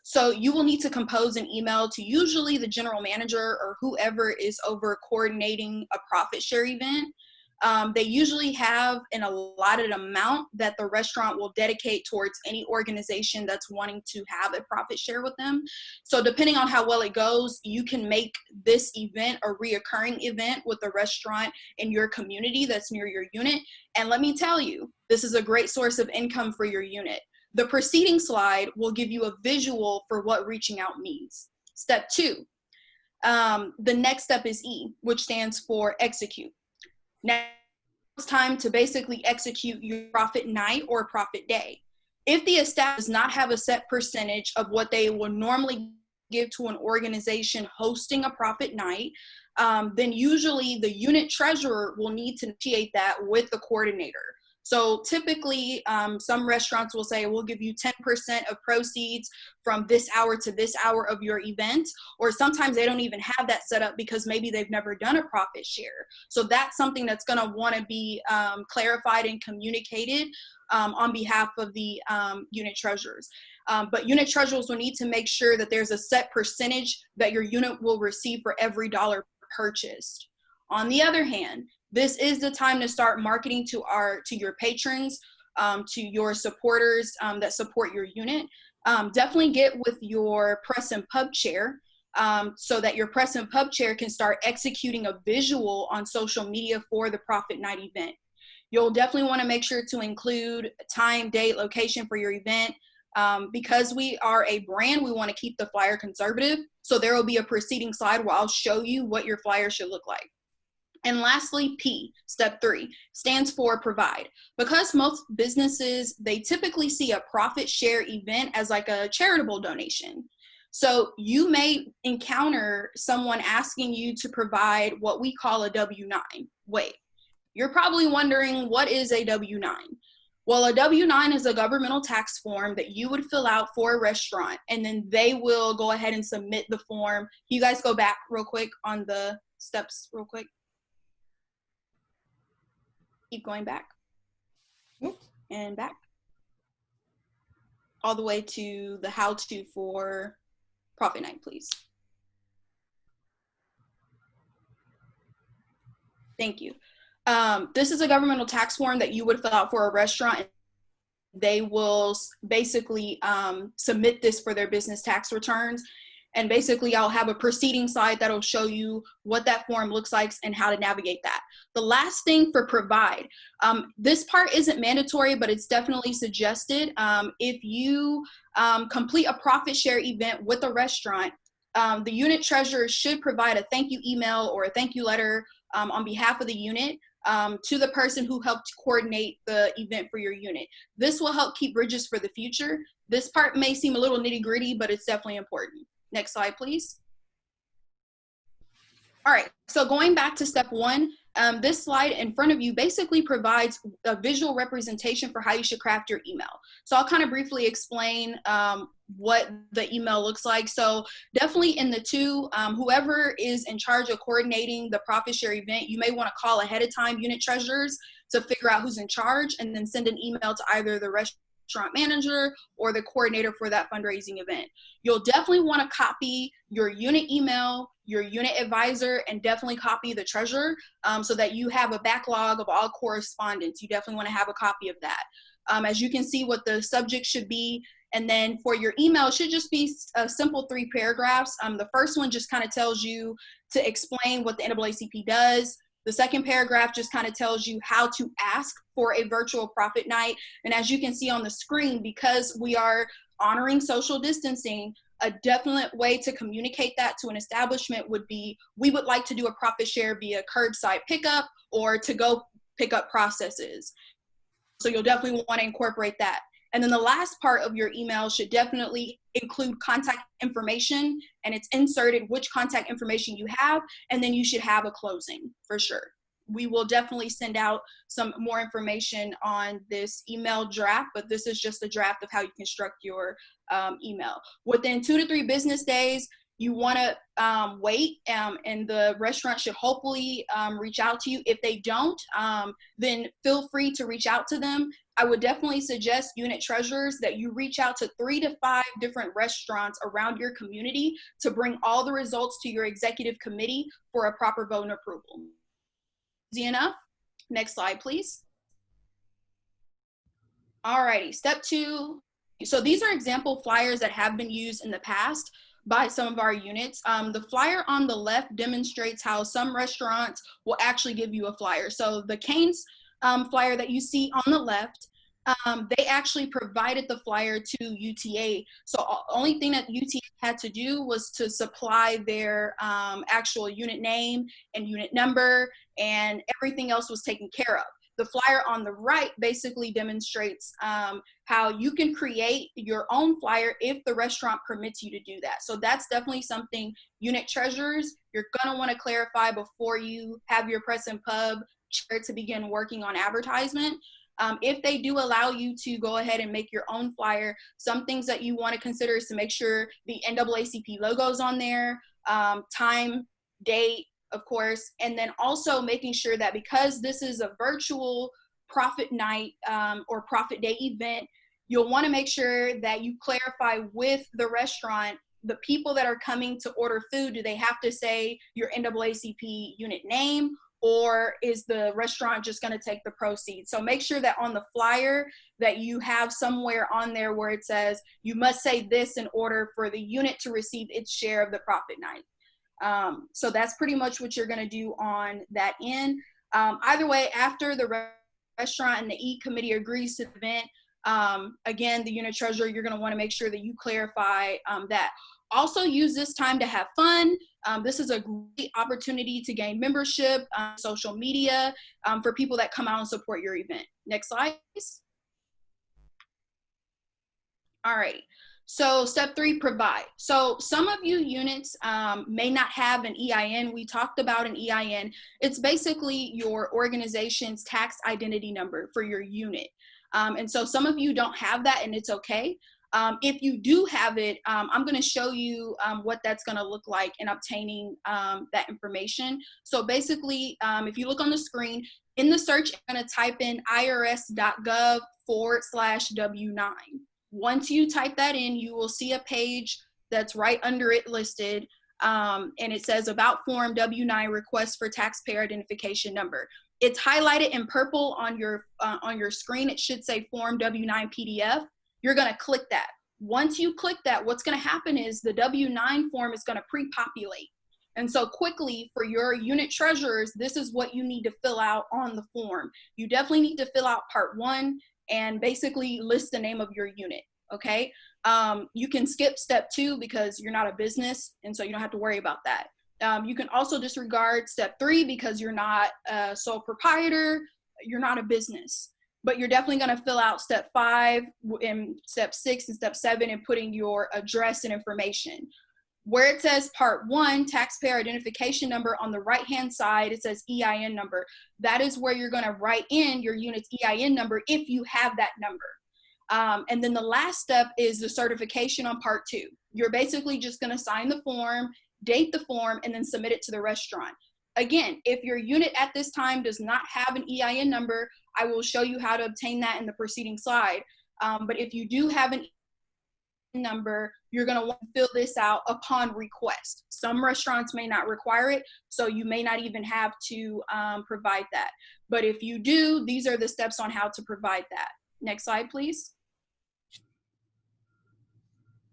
So you will need to compose an email to usually the general manager or whoever is over coordinating a profit share event. They usually have an allotted amount that the restaurant will dedicate towards any organization that's wanting to have a profit share with them. So depending on how well it goes, you can make this event a reoccurring event with a restaurant in your community that's near your unit. And let me tell you, this is a great source of income for your unit. The preceding slide will give you a visual for what reaching out means. Step 2, the next step is E, which stands for execute. Now it's time to basically execute your profit night or profit day. If the establishment does not have a set percentage of what they will normally give to an organization hosting a profit night, then usually the unit treasurer will need to initiate that with the coordinator. So typically, some restaurants will say, we'll give you 10% of proceeds from this hour to this hour of your event, or sometimes they don't even have that set up because maybe they've never done a profit share. So that's something that's gonna wanna be clarified and communicated on behalf of the unit treasurers. But unit treasurers will need to make sure that there's a set percentage that your unit will receive for every dollar purchased. On the other hand, this is the time to start marketing to your patrons, to your supporters that support your unit. Definitely get with your press and pub chair so that your press and pub chair can start executing a visual on social media for the profit night event. You'll definitely want to make sure to include time, date, location for your event. Because we are a brand, we want to keep the flyer conservative. So there will be a preceding slide where I'll show you what your flyer should look like. And lastly, P, step 3, stands for provide. Because most businesses, they typically see a profit share event as like a charitable donation. So you may encounter someone asking you to provide what we call a W-9. Wait, you're probably wondering, what is a W-9? Well, a W-9 is a governmental tax form that you would fill out for a restaurant, and then they will go ahead and submit the form. You guys go back real quick on the steps real quick. Keep going back. And back. All the way to the how-to for profit night, please. Thank you. This is a governmental tax form that you would fill out for a restaurant. They will basically submit this for their business tax returns. And basically, I'll have a preceding slide that'll show you what that form looks like and how to navigate that. The last thing for provide, this part isn't mandatory, but it's definitely suggested. If you complete a profit share event with a restaurant, the unit treasurer should provide a thank you email or a thank you letter on behalf of the unit to the person who helped coordinate the event for your unit. This will help keep bridges for the future. This part may seem a little nitty gritty, but it's definitely important. Next slide, please. All right, so going back to step 1, this slide in front of you basically provides a visual representation for how you should craft your email. So I'll kind of briefly explain what the email looks like. So definitely in the 2, whoever is in charge of coordinating the profit share event, you may want to call ahead of time unit treasurers to figure out who's in charge and then send an email to either the restaurant manager or the coordinator for that fundraising event. You'll definitely want to copy your unit email, your unit advisor, and definitely copy the treasurer so that you have a backlog of all correspondence. You definitely want to have a copy of that. As you can see what the subject should be, and then for your email, it should just be a simple 3 paragraphs. The first one just kind of tells you to explain what the NAACP does. The second paragraph just kind of tells you how to ask for a virtual profit night. And as you can see on the screen, because we are honoring social distancing, a definite way to communicate that to an establishment would be, we would like to do a profit share via curbside pickup or to-go pickup processes. So you'll definitely want to incorporate that. And then the last part of your email should definitely include contact information, and it's inserted which contact information you have, and then you should have a closing for sure. We will definitely send out some more information on this email draft, but this is just a draft of how you construct your email. Within 2 to 3 business days, you want to wait, and the restaurant should hopefully reach out to you. If they don't, then feel free to reach out to them. I would definitely suggest unit treasurers that you reach out to 3 to 5 different restaurants around your community to bring all the results to your executive committee for a proper vote and approval. Easy enough? Next slide, please. Alrighty, step 2. So these are example flyers that have been used in the past by some of our units. The flyer on the left demonstrates how some restaurants will actually give you a flyer. So the Cane's flyer that you see on the left, they actually provided the flyer to UTA. So only thing that UTA had to do was to supply their actual unit name and unit number, and everything else was taken care of. The flyer on the right basically demonstrates how you can create your own flyer if the restaurant permits you to do that. So that's definitely something, unit treasurers, you're gonna wanna clarify before you have your press and pub chair to begin working on advertisement. If they do allow you to go ahead and make your own flyer, some things that you want to consider is to make sure the NAACP logo's on there, time, date, of course, and then also making sure that because this is a virtual profit night or profit day event, you'll want to make sure that you clarify with the restaurant, the people that are coming to order food, do they have to say your NAACP unit name, or is the restaurant just going to take the proceeds? So make sure that on the flyer that you have somewhere on there where it says you must say this in order for the unit to receive its share of the profit night. So that's pretty much what you're going to do on that end. Either way, after the restaurant and the E-committee agrees to the event, again, the unit treasurer, you're going to want to make sure that you clarify that. Also use this time to have fun. This is a great opportunity to gain membership on social media for people that come out and support your event. Next slide, please. All right. So step 3, provide. So some of you units may not have an EIN. We talked about an EIN. It's basically your organization's tax identity number for your unit. And so some of you don't have that, and it's okay. If you do have it, I'm going to show you what that's going to look like in obtaining that information. So basically, if you look on the screen, in the search, I'm going to type in irs.gov/W9. Once you type that in, you will see a page that's right under it listed, and it says about form W9 request for taxpayer identification number. It's highlighted in purple on your screen. It should say form W9 PDF. You're going to click that. Once you click that, what's going to happen is the W9 form is going to pre-populate. And so quickly, for your unit treasurers, this is what you need to fill out on the form. You definitely need to fill out part 1 and basically list the name of your unit, okay? You can skip step 2 because you're not a business, and so you don't have to worry about that. You can also disregard step 3 because you're not a sole proprietor, you're not a business. But you're definitely going to fill out step 5 and step 6 and step 7 and putting your address and information. Where it says part 1, taxpayer identification number, on the right-hand side, it says EIN number. That is where you're going to write in your unit's EIN number if you have that number. And then the last step is the certification on part 2. You're basically just going to sign the form, date the form, and then submit it to the restaurant. Again, if your unit at this time does not have an EIN number, I will show you how to obtain that in the preceding slide. But if you do have an EIN number, you're going to want to fill this out upon request. Some restaurants may not require it, so you may not even have to provide that. But if you do, these are the steps on how to provide that. Next slide, please.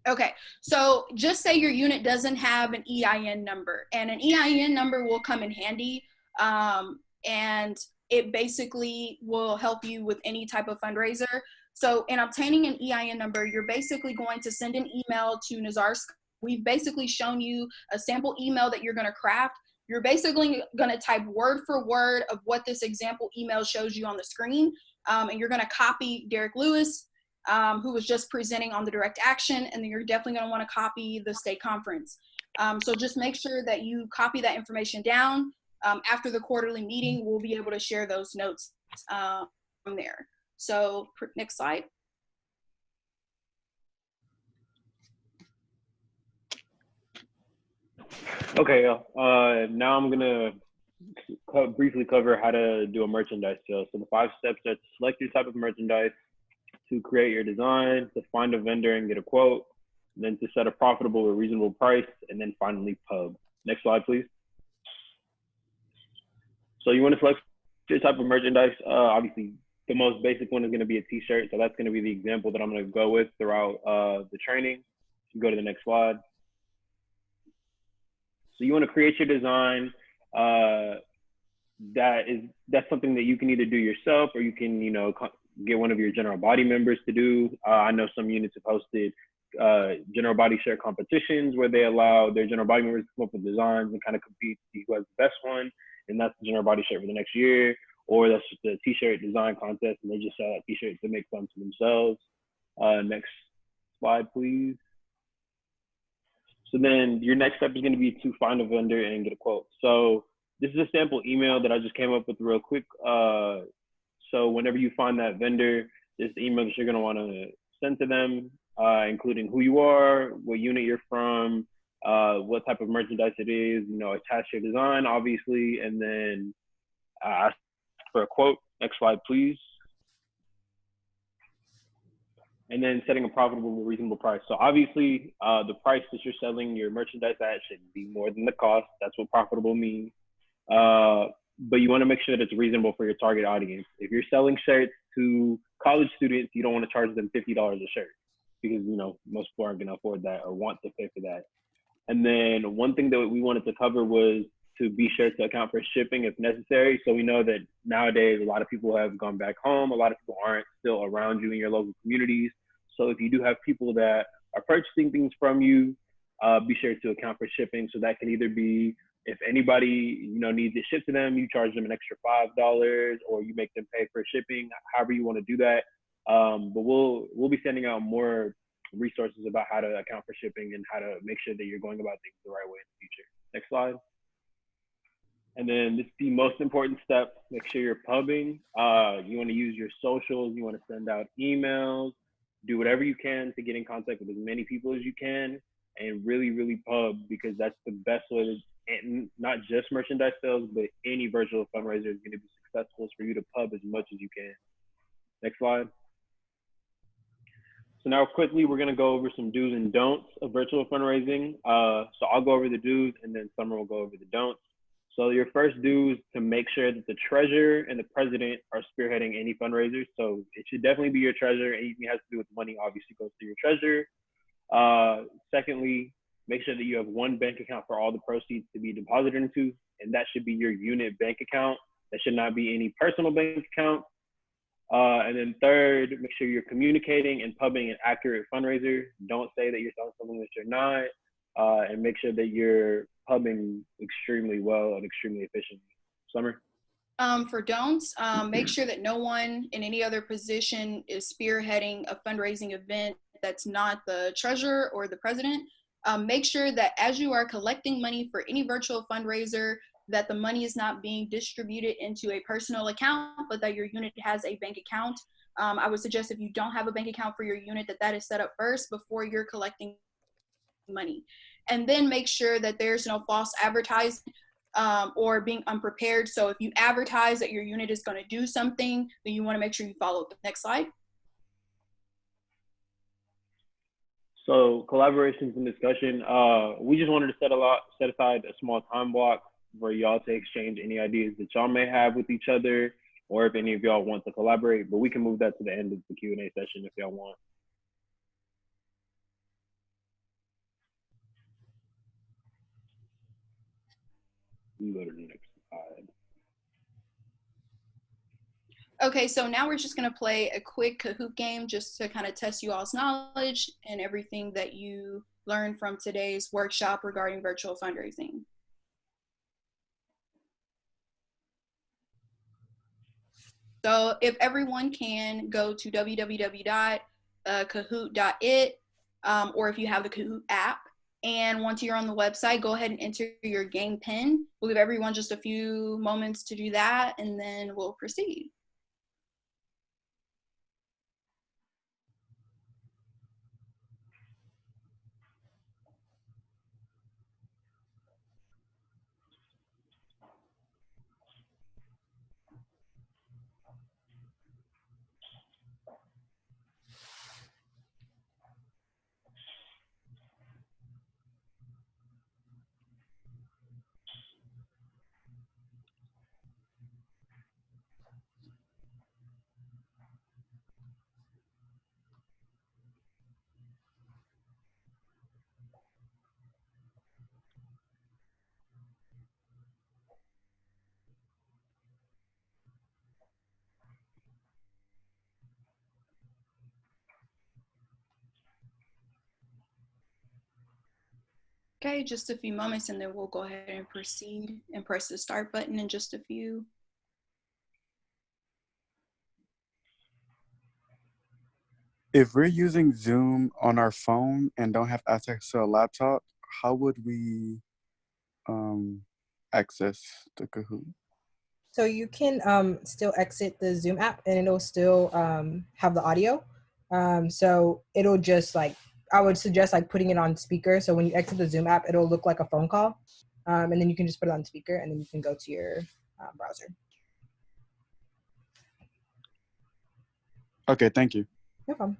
Okay, so just say your unit doesn't have an EIN number, and an EIN number will come in handy, and it basically will help you with any type of fundraiser. So in obtaining an EIN number, you're basically going to send an email to Nazar's. We've basically shown you a sample email that you're going to craft. You're basically going to type word for word of what this example email shows you on the screen, and you're going to copy Derek Lewis, who was just presenting on the direct action, and then you're definitely going to want to copy the state conference. So just make sure that you copy that information down. After the quarterly meeting, we'll be able to share those notes from there. So next slide. Okay, now I'm gonna briefly cover how to do a merchandise sale. So the 5 steps are to select your type of merchandise, to create your design, to find a vendor and get a quote, then to set a profitable or reasonable price, and then finally pub. Next slide, please. So you want to select your type of merchandise. Obviously, the most basic one is going to be a t-shirt. So that's going to be the example that I'm going to go with throughout the training. You go to the next slide. So you want to create your design. that's something that you can either do yourself, or you can, get one of your general body members to do. I know some units have hosted general body shirt competitions where they allow their general body members to come up with designs and kind of compete to see who has the best one, and that's the general body shirt for the next year. Or that's just a t-shirt design contest, and they just sell that t-shirt to make fun to themselves. Next slide, please. So then your next step is going to be to find a vendor and get a quote. So this is a sample email that I just came up with real quick. So whenever you find that vendor, this email that you're going to want to send to them, including who you are, what unit you're from, what type of merchandise it is, attach your design, obviously, and then ask for a quote. Next slide, please. And then setting a profitable, reasonable price. So obviously, the price that you're selling your merchandise at should be more than the cost. That's what profitable means. But you want to make sure that it's reasonable for your target audience. If you're selling shirts to college students, you don't want to charge them $50 a shirt because most people aren't going to afford that or want to pay for that. And then one thing that we wanted to cover was to be sure to account for shipping if necessary. So we know that nowadays a lot of people have gone back home. A lot of people aren't still around you in your local communities. So if you do have people that are purchasing things from you, be sure to account for shipping. So that can either be, if anybody needs it shipped to them, you charge them an extra $5, or you make them pay for shipping, however you want to do that. But we'll be sending out more resources about how to account for shipping and how to make sure that you're going about things the right way in the future. Next slide. And then this is the most important step. Make sure you're pubbing. You want to use your socials. You want to send out emails. Do whatever you can to get in contact with as many people as you can, and really, really pub, because that's the best way to, and not just merchandise sales, but any virtual fundraiser is going to be successful. Is for you to pub as much as you can. Next slide. So now quickly, we're going to go over some do's and don'ts of virtual fundraising. So I'll go over the do's, and then Summer will go over the don'ts. So your first do is to make sure that the treasurer and the president are spearheading any fundraisers. So it should definitely be your treasurer. Anything that has to do with money obviously goes to your treasurer. Secondly, make sure that you have one bank account for all the proceeds to be deposited into, and that should be your unit bank account. That should not be any personal bank account. And then third, make sure you're communicating and pubbing an accurate fundraiser. Don't say that you're selling something that you're not, and make sure that you're pubbing extremely well and extremely efficiently. Summer? For don'ts, make sure that no one in any other position is spearheading a fundraising event that's not the treasurer or the president. Make sure that as you are collecting money for any virtual fundraiser, that the money is not being distributed into a personal account, but that your unit has a bank account. I would suggest if you don't have a bank account for your unit, that is set up first before you're collecting money. And then make sure that there's no false advertising or being unprepared. So if you advertise that your unit is going to do something, then you want to make sure you follow up. Next slide. So collaborations and discussion. We just wanted to set aside a small time block for y'all to exchange any ideas that y'all may have with each other, or if any of y'all want to collaborate. But we can move that to the end of the Q&A session if y'all want. You go to the next slide. Okay, so now we're just going to play a quick Kahoot game just to kind of test you all's knowledge and everything that you learned from today's workshop regarding virtual fundraising. So if everyone can go to www.kahoot.it, or if you have the Kahoot app, and once you're on the website, go ahead and enter your game pin. We'll give everyone just a few moments to do that, and then we'll proceed. Okay, just a few moments and then we'll go ahead and proceed and press the start button in just a few. If we're using Zoom on our phone and don't have access to a laptop, how would we access the Kahoot? So you can still exit the Zoom app and it'll still have the audio. So it'll just like, I would suggest like putting it on speaker. So when you exit the Zoom app, it'll look like a phone call. And then you can just put it on speaker and then you can go to your browser. Okay, thank you. No problem.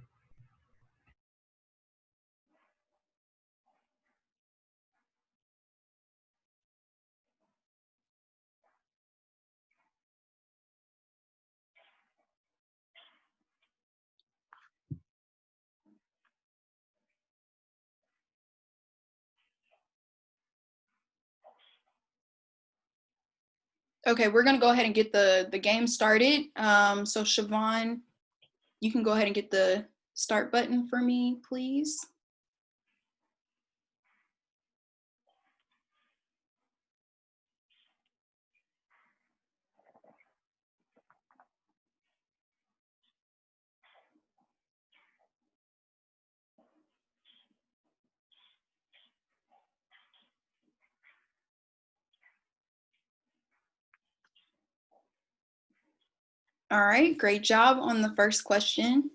Okay, we're gonna go ahead and get the game started. So Siobhan, you can go ahead and get the start button for me, please. All right, great job on the first question.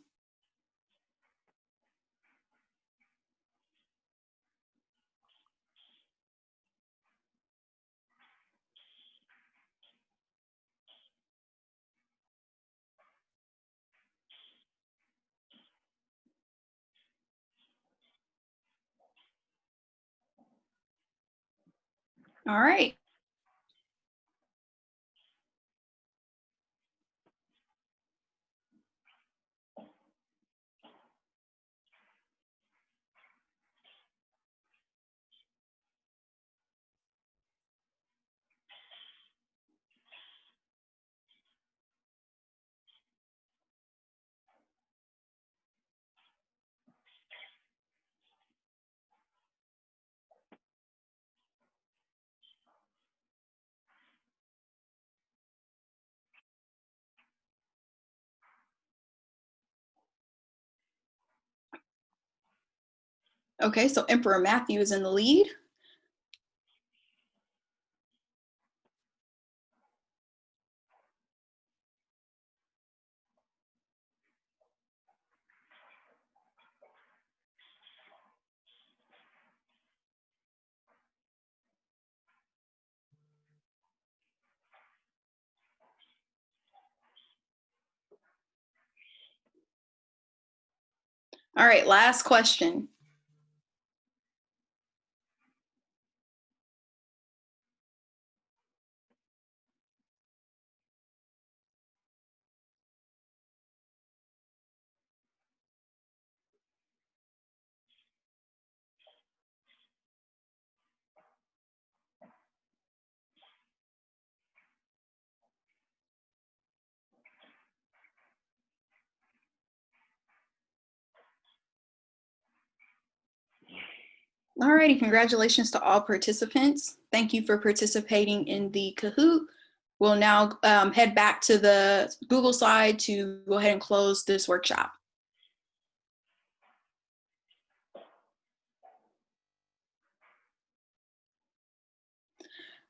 All right. Okay, so Emperor Matthew is in the lead. All right, last question. All righty, congratulations to all participants. Thank you for participating in the Kahoot. We'll now head back to the Google slide to go ahead and close this workshop.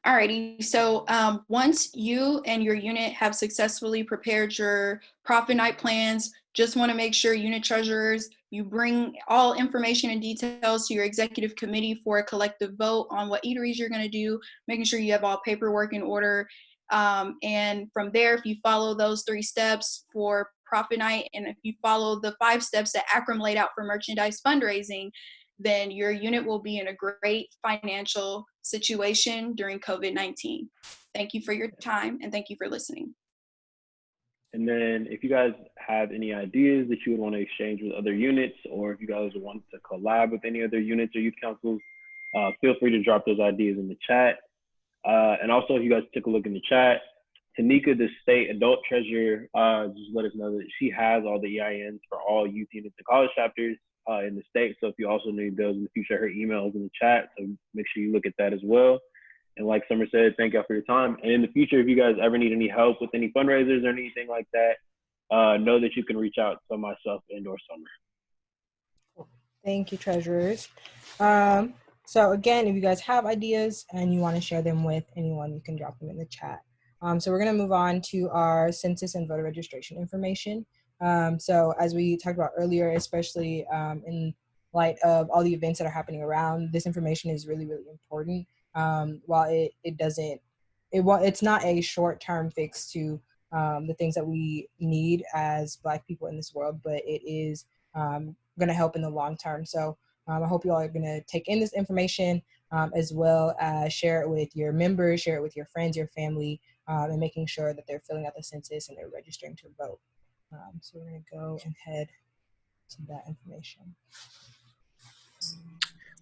Alrighty, so once you and your unit have successfully prepared your profit night plans, just want to make sure unit treasurers, you bring all information and details to your executive committee for a collective vote on what eateries you're going to do, making sure you have all paperwork in order. And from there, if you follow those 3 steps for profit night, and if you follow the 5 steps that Akram laid out for merchandise fundraising, then your unit will be in a great financial situation during COVID-19. Thank you for your time and thank you for listening. And then if you guys have any ideas that you would want to exchange with other units, or if you guys want to collab with any other units or youth councils, feel free to drop those ideas in the chat. And also, if you guys took a look in the chat, Tanika, the state adult treasurer, just let us know that she has all the EINs for all youth units and college chapters. in the state. So if you also need those in the future, her email is in the chat. So make sure you look at that as well. And like Summer said, thank y'all for your time. And in the future, if you guys ever need any help with any fundraisers or anything like that, know that you can reach out to myself and or Summer. Thank you, treasurers. So again, if you guys have ideas and you want to share them with anyone, you can drop them in the chat. So we're going to move on to our census and voter registration information. So as we talked about earlier, especially in light of all the events that are happening around, this information is really, really important. While it's not a short-term fix to the things that we need as Black people in this world, but it is going to help in the long term. So I hope you all are going to take in this information as well as share it with your members, share it with your friends, your family, and making sure that they're filling out the census and they're registering to vote. So we're going to go and head to that information.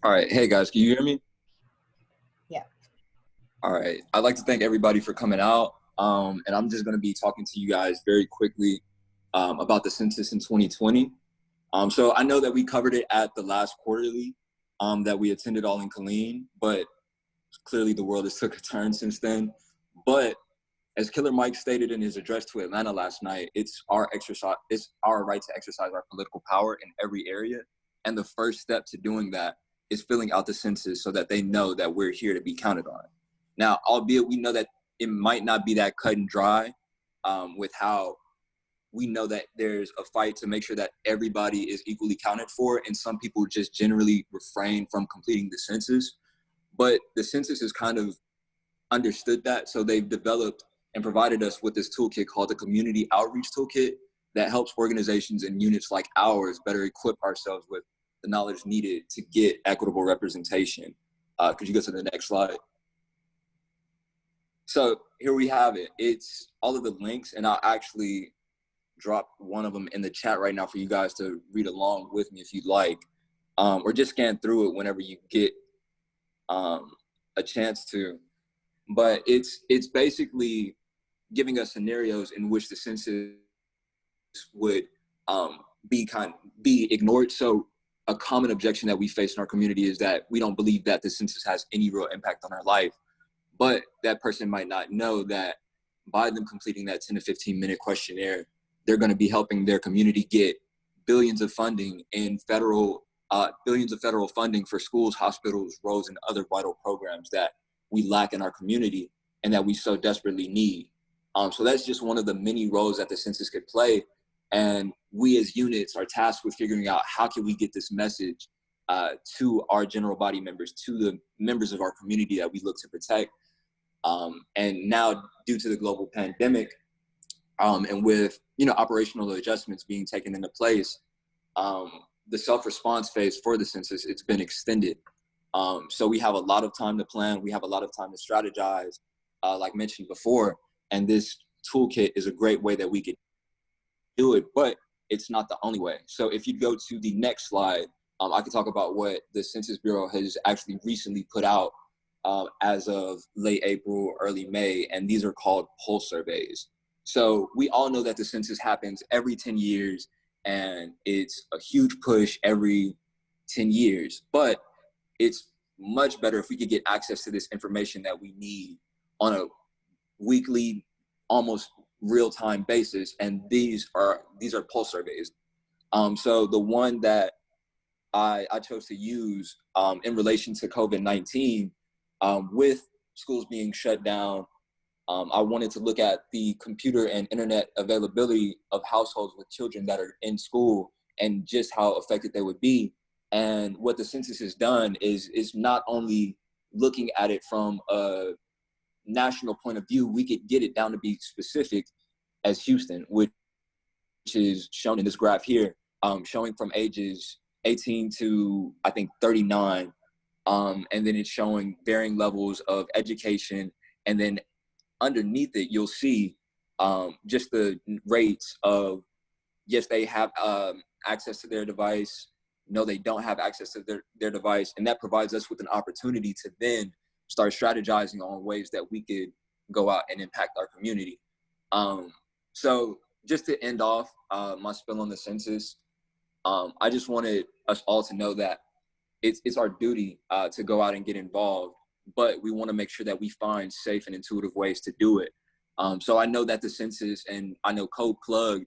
All right. Hey, guys, can you hear me? Yeah. All right. I'd like to thank everybody for coming out. And I'm just going to be talking to you guys very quickly about the census in 2020. So I know that we covered it at the last quarterly that we attended all in Killeen, but clearly the world has took a turn since then. But as Killer Mike stated in his address to Atlanta last night, it's our right to exercise our political power in every area. And the first step to doing that is filling out the census so that they know that we're here to be counted on. Now, albeit we know that it might not be that cut and dry with how we know that there's a fight to make sure that everybody is equally counted for, and some people just generally refrain from completing the census. But the census has kind of understood that, so they've developed and provided us with this toolkit called the Community Outreach Toolkit that helps organizations and units like ours better equip ourselves with the knowledge needed to get equitable representation. Could you go to the next slide? So here we have it. It's all of the links, and I'll actually drop one of them in the chat right now for you guys to read along with me if you'd like, or just scan through it whenever you get a chance to. But it's basically giving us scenarios in which the census would be ignored. So a common objection that we face in our community is that we don't believe that the census has any real impact on our life. But that person might not know that by them completing that 10 to 15 minute questionnaire, they're going to be helping their community get billions of funding in billions of federal funding for schools, hospitals, roads, and other vital programs that we lack in our community and that we so desperately need. So that's just one of the many roles that the census could play. And we as units are tasked with figuring out how can we get this message to our general body members, to the members of our community that we look to protect. And now, due to the global pandemic, and with operational adjustments being taken into place, the self-response phase for the census, it's been extended. So we have a lot of time to plan. We have a lot of time to strategize, like mentioned before. And this toolkit is a great way that we could do it, but it's not the only way. So if you go to the next slide, I can talk about what the Census Bureau has actually recently put out as of late April, early May, and these are called pulse surveys. So we all know that the census happens every 10 years, and it's a huge push every 10 years, but it's much better if we could get access to this information that we need on a weekly, almost real-time basis, and these are pulse surveys. So the one that I chose to use in relation to COVID-19, with schools being shut down, I wanted to look at the computer and internet availability of households with children that are in school and just how affected they would be. And what the census has done is not only looking at it from a national point of view, we could get it down to be specific as Houston, which is shown in this graph here, showing from ages 18 to, I think, 39. And then it's showing varying levels of education. And then underneath it, you'll see just the rates of, yes, they have access to their device. No, they don't have access to their device. And that provides us with an opportunity to then start strategizing on ways that we could go out and impact our community. So just to end off my spill on the census, I just wanted us all to know that it's our duty to go out and get involved, but we want to make sure that we find safe and intuitive ways to do it. So I know that the census, and I know Code plugged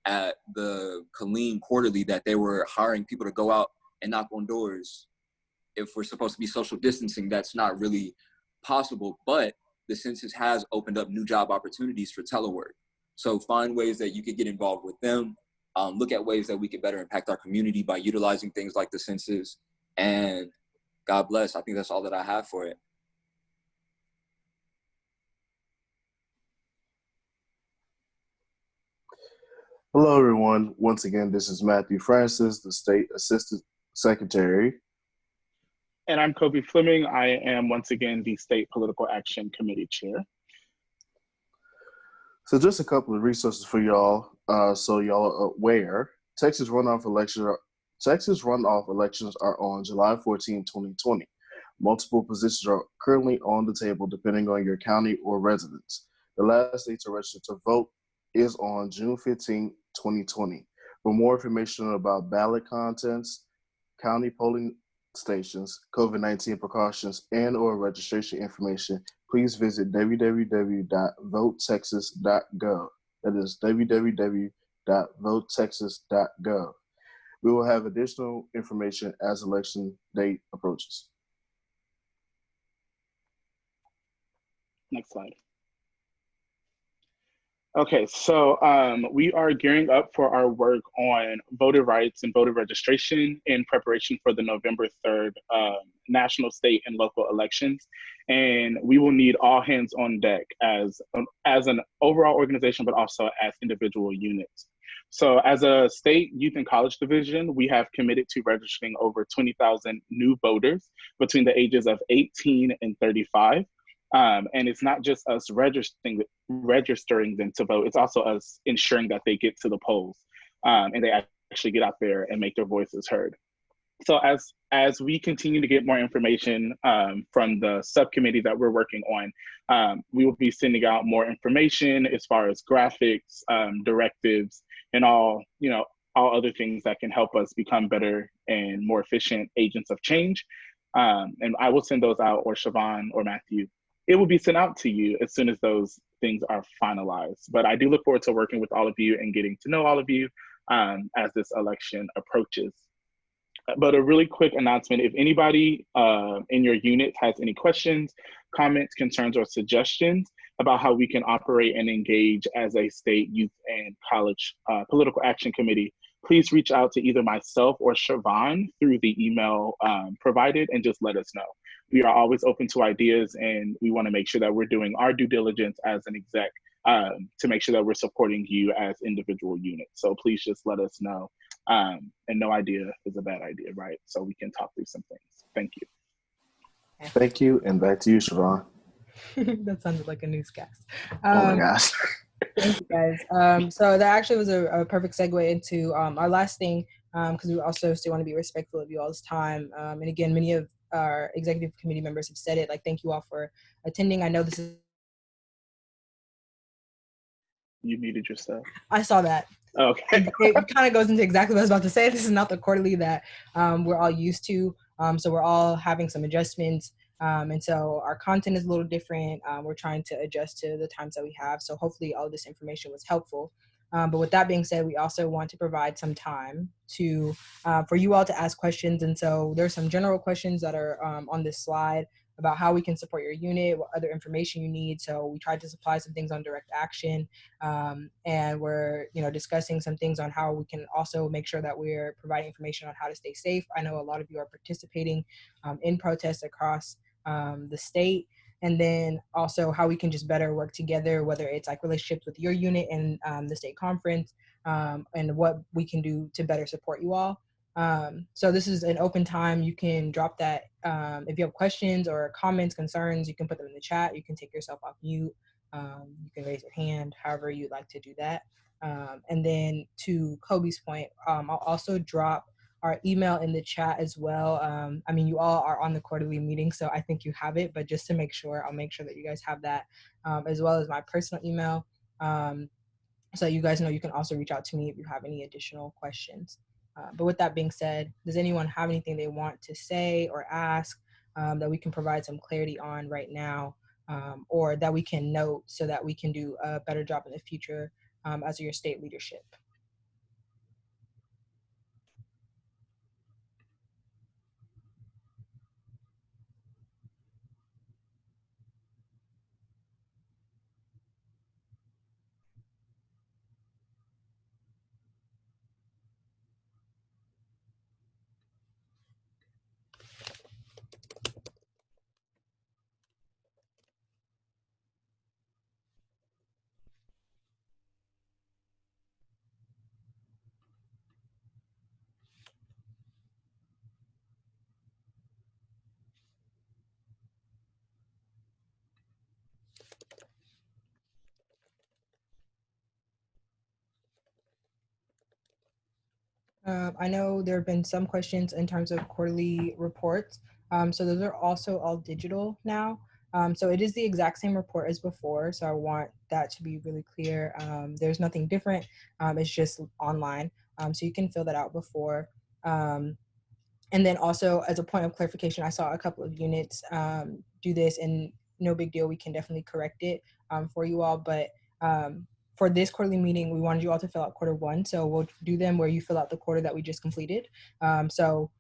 at the Colleen Quarterly that they were hiring people to go out and knock on doors. If we're supposed to be social distancing, that's not really possible, but the census has opened up new job opportunities for telework. So find ways that you could get involved with them. Look at ways that we could better impact our community by utilizing things like the census. And God bless. I think that's all that I have for it. Hello, everyone. Once again, this is Matthew Francis, the State Assistant Secretary. And I'm Kobe Fleming. I am once again the State Political Action Committee Chair. So just a couple of resources for y'all, so y'all are aware. Texas runoff elections are on July 14, 2020. Multiple positions are currently on the table depending on your county or residence. The last day to register to vote is on June 15, 2020. For more information about ballot contents, county polling stations, COVID-19 precautions, and or registration information, please visit www.votetexas.gov. That is www.votetexas.gov. We will have additional information as election date approaches. Next slide. Okay, so we are gearing up for our work on voter rights and voter registration in preparation for the November 3rd national, state, and local elections. And we will need all hands on deck as an overall organization, but also as individual units. So as a state youth and college division, we have committed to registering over 20,000 new voters between the ages of 18 and 35. And it's not just us registering them to vote, it's also us ensuring that they get to the polls and they actually get out there and make their voices heard. So as we continue to get more information from the subcommittee that we're working on, we will be sending out more information as far as graphics, directives, and all other things that can help us become better and more efficient agents of change. And I will send those out, or Siobhan or Matthew. It will be sent out to you as soon as those things are finalized. But I do look forward to working with all of you and getting to know all of you as this election approaches. But a really quick announcement, if anybody in your unit has any questions, comments, concerns, or suggestions about how we can operate and engage as a state youth and college political action committee, please reach out to either myself or Siobhan through the email provided and just let us know. We are always open to ideas, and we want to make sure that we're doing our due diligence as an exec to make sure that we're supporting you as individual units. So please just let us know. And no idea is a bad idea, right? So we can talk through some things. Thank you. Thank you, and back to you, Siobhan. That sounded like a newscast. Oh my gosh. Thank you, guys. So that actually was a perfect segue into our last thing, because we also still want to be respectful of you all's time. And again, many of our executive committee members have said it, like, thank you all for attending. I know this is... You muted yourself. I saw that. Okay. It kind of goes into exactly what I was about to say. This is not the quarterly that we're all used to. So we're all having some adjustments. And so our content is a little different. We're trying to adjust to the times that we have. So hopefully all this information was helpful. But with that being said, we also want to provide some time to for you all to ask questions. And so there's some general questions that are on this slide about how we can support your unit, what other information you need. So we tried to supply some things on direct action, and we're discussing some things on how we can also make sure that we're providing information on how to stay safe. I know a lot of you are participating in protests across the state, and then also how we can just better work together, whether it's like relationships with your unit and the state conference, and what we can do to better support you all. So this is an open time. You can drop that. If you have questions or comments, concerns, you can put them in the chat. You can take yourself off mute. You can raise your hand, however you'd like to do that. And then to Kobe's point, I'll also drop our email in the chat as well. I mean, you all are on the quarterly meeting, so I think you have it, but just to make sure, I'll make sure that you guys have that, as well as my personal email. So you guys know you can also reach out to me if you have any additional questions. But with that being said, does anyone have anything they want to say or ask that we can provide some clarity on right now, or that we can note so that we can do a better job in the future as your state leadership? I know there have been some questions in terms of quarterly reports. So those are also all digital now. So it is the exact same report as before. So I want that to be really clear. There's nothing different. It's just online. So you can fill that out before. And then also, as a point of clarification, I saw a couple of units do this, and no big deal. We can definitely correct it for you all. But for this quarterly meeting, we wanted you all to fill out quarter one. So we'll do them where you fill out the quarter that we just completed. So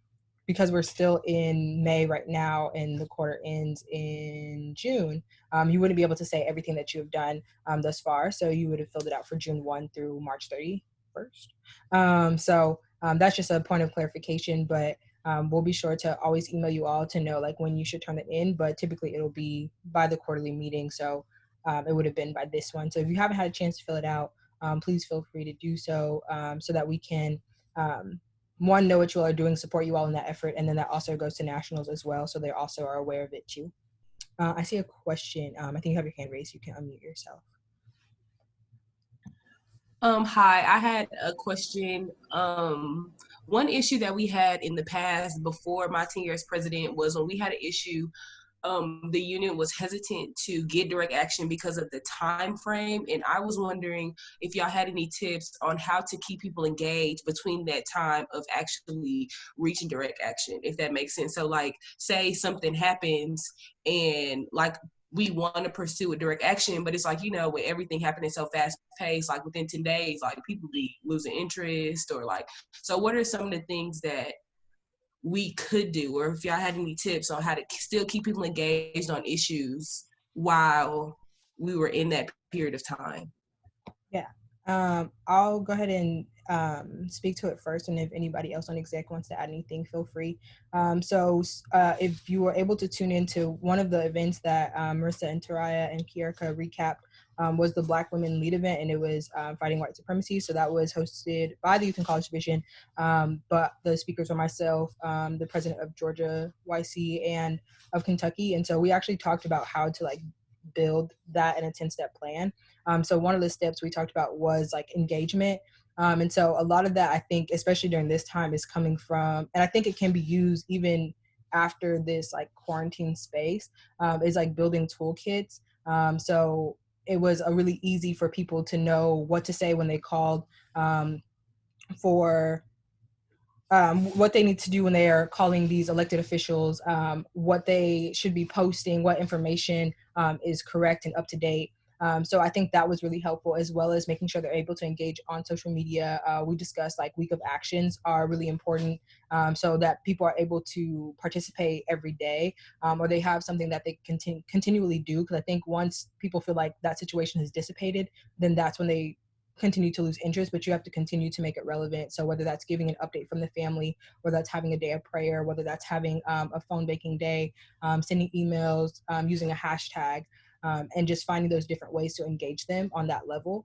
because we're still in May right now and the quarter ends in June, you wouldn't be able to say everything that you have done thus far. So you would have filled it out for June 1 through March 31st. So that's just a point of clarification, but we'll be sure to always email you all to know like when you should turn it in, but typically it'll be by the quarterly meeting. So it would have been by this one. So if you haven't had a chance to fill it out, please feel free to do so so that we can one, know what you all are doing, support you all in that effort, and then that also goes to nationals as well, so they also are aware of it too. I see a question. I think you have your hand raised. You can unmute yourself. Hi, I had a question. One issue that we had in the past before my tenure as president was when we had an issue, the union was hesitant to get direct action because of the time frame. And I was wondering if y'all had any tips on how to keep people engaged between that time of actually reaching direct action, if that makes sense. So like, say something happens and like, we want to pursue a direct action, but it's like, you know, with everything happening so fast paced, like within 10 days, like people be losing interest or like, so what are some of the things that we could do, or if y'all had any tips on how to still keep people engaged on issues while we were in that period of time? Yeah, I'll go ahead and speak to it first, and if anybody else on exec wants to add anything, feel free. So if you were able to tune into one of the events that Marissa and Taraya and Kiarka recapped, was the Black Women Lead event, and it was Fighting White Supremacy. So that was hosted by the Youth and College Division, but the speakers were myself, the president of Georgia YC and of Kentucky, and so we actually talked about how to like build that in a 10-step plan. So one of the steps we talked about was like engagement. And so a lot of that, I think, especially during this time, is coming from, and I think it can be used even after this like quarantine space, is like building toolkits. So it was a really easy for people to know what to say when they called for what they need to do when they are calling these elected officials, what they should be posting, what information is correct and up to date. So I think that was really helpful, as well as making sure they're able to engage on social media. We discussed like week of actions are really important, so that people are able to participate every day, or they have something that they continually do. Because I think once people feel like that situation has dissipated, then that's when they continue to lose interest, but you have to continue to make it relevant. So whether that's giving an update from the family, whether that's having a day of prayer, whether that's having a phone banking day, sending emails, using a hashtag, and just finding those different ways to engage them on that level.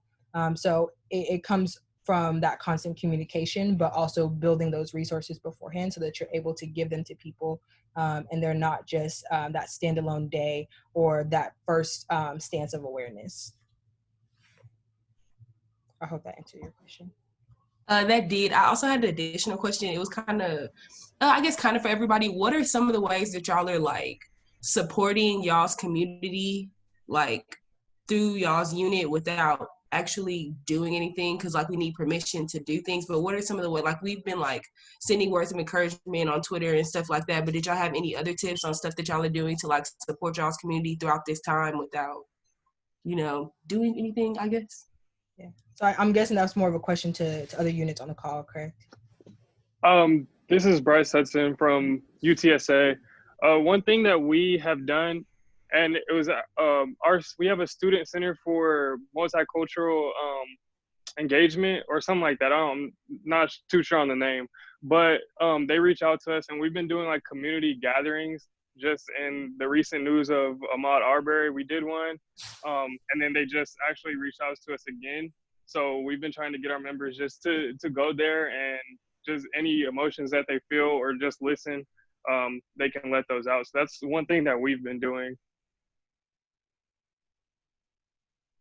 So it comes from that constant communication, but also building those resources beforehand so that you're able to give them to people, and they're not just that standalone day or that first stance of awareness. I hope that answered your question. That did. I also had an additional question. It was kind of, I guess, kind of for everybody. What are some of the ways that y'all are like supporting y'all's community, like through y'all's unit without actually doing anything because like we need permission to do things, but what are some of the ways, like we've been like sending words of encouragement on Twitter and stuff like that, but did y'all have any other tips on stuff that y'all are doing to like support y'all's community throughout this time without, you know, doing anything, I guess? Yeah. So I'm guessing that's more of a question to other units on the call, correct? This is Bryce Hudson from UTSA. One thing that we have done, and it was we have a student center for multicultural engagement or something like that. I'm not too sure on the name, but they reach out to us, and we've been doing like community gatherings. Just in the recent news of Ahmaud Arbery, we did one, and then they just actually reached out to us again. So we've been trying to get our members just to go there, and just any emotions that they feel or just listen, they can let those out. So that's one thing that we've been doing.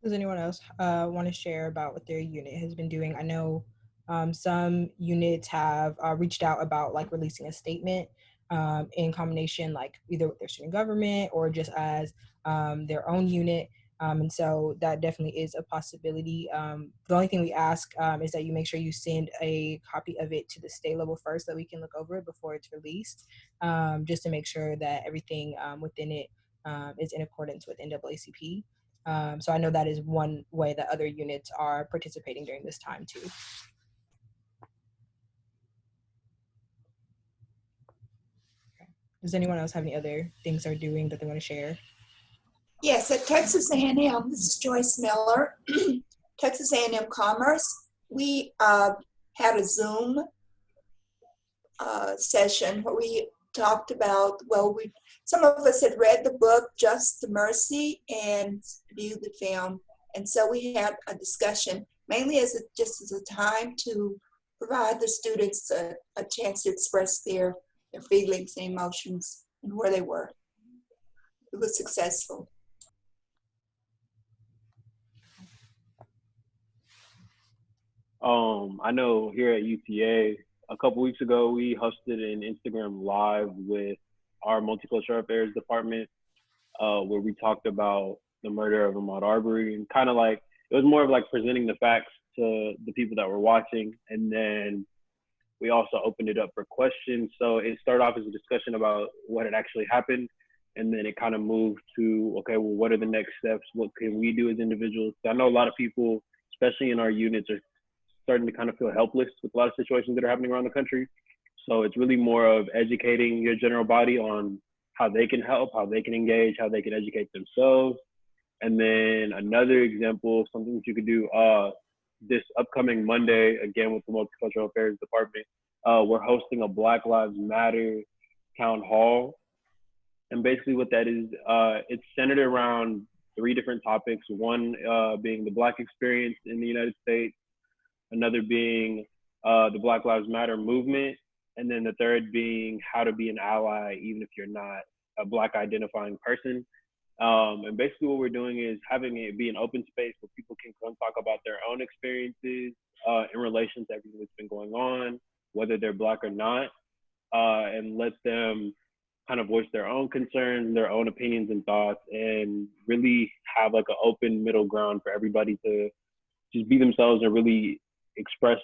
Does anyone else want to share about what their unit has been doing? I know some units have reached out about like releasing a statement in combination, like either with their student government or just as their own unit. And so that definitely is a possibility. The only thing we ask is that you make sure you send a copy of it to the state level first so that we can look over it before it's released, just to make sure that everything within it is in accordance with NAACP. So I know that is one way that other units are participating during this time too. Okay. Does anyone else have any other things they're doing that they want to share? Yes, at Texas A&M, this is Joyce Miller, Texas A&M Commerce. We had a Zoom session where we talked about, well, some of us had read the book Just Mercy and viewed the film, and so we had a discussion mainly just as a time to provide the students a chance to express their feelings and emotions and where they were. It was successful. I know here at UTA, a couple weeks ago, we hosted an Instagram Live with our Multicultural Affairs department, where we talked about the murder of Ahmaud Arbery, and kind of like, it was more of like presenting the facts to the people that were watching. And then we also opened it up for questions. So it started off as a discussion about what had actually happened. And then it kind of moved to, okay, well, what are the next steps? What can we do as individuals? I know a lot of people, especially in our units, are starting to kind of feel helpless with a lot of situations that are happening around the country. So it's really more of educating your general body on how they can help, how they can engage, how they can educate themselves. And then another example, something that you could do this upcoming Monday, again with the Multicultural Affairs Department, we're hosting a Black Lives Matter town hall. And basically what that is, it's centered around 3 different topics. One being the Black experience in the United States, another being the Black Lives Matter movement, and then the third being how to be an ally even if you're not a Black identifying person. And basically what we're doing is having it be an open space where people can come talk about their own experiences in relation to everything that's been going on, whether they're Black or not, and let them kind of voice their own concerns, their own opinions and thoughts, and really have like an open middle ground for everybody to just be themselves and really express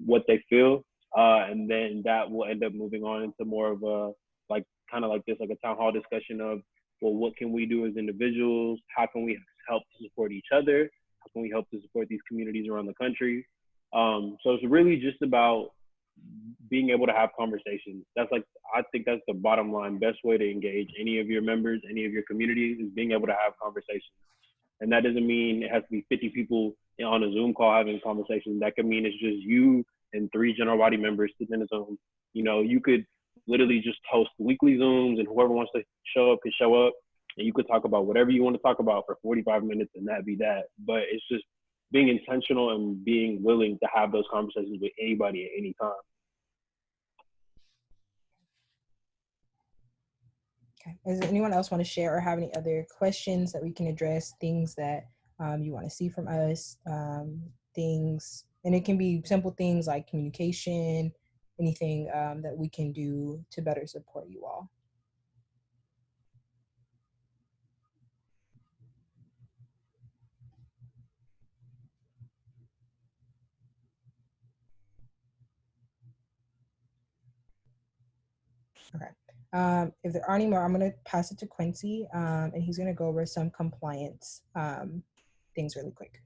what they feel. And then that will end up moving on into more of a, like, kind of like this, like a town hall discussion of, well, what can we do as individuals? How can we help to support each other? How can we help to support these communities around the country? So it's really just about being able to have conversations. That's like, I think that's the bottom line. Best way to engage any of your members, any of your communities, is being able to have conversations. And that doesn't mean it has to be 50 people on a Zoom call having a conversation. That could mean it's just you and 3 general body members sitting in a Zoom. You know, you could literally just host weekly Zooms, and whoever wants to show up can show up, and you could talk about whatever you want to talk about for 45 minutes, and that'd be that. But it's just being intentional and being willing to have those conversations with anybody at any time. Okay. Does anyone else want to share or have any other questions that we can address, things that you want to see from us, things, and it can be simple things like communication, anything that we can do to better support you all. Okay. If there are any more, I'm going to pass it to Quincy, and he's going to go over some compliance things really quick.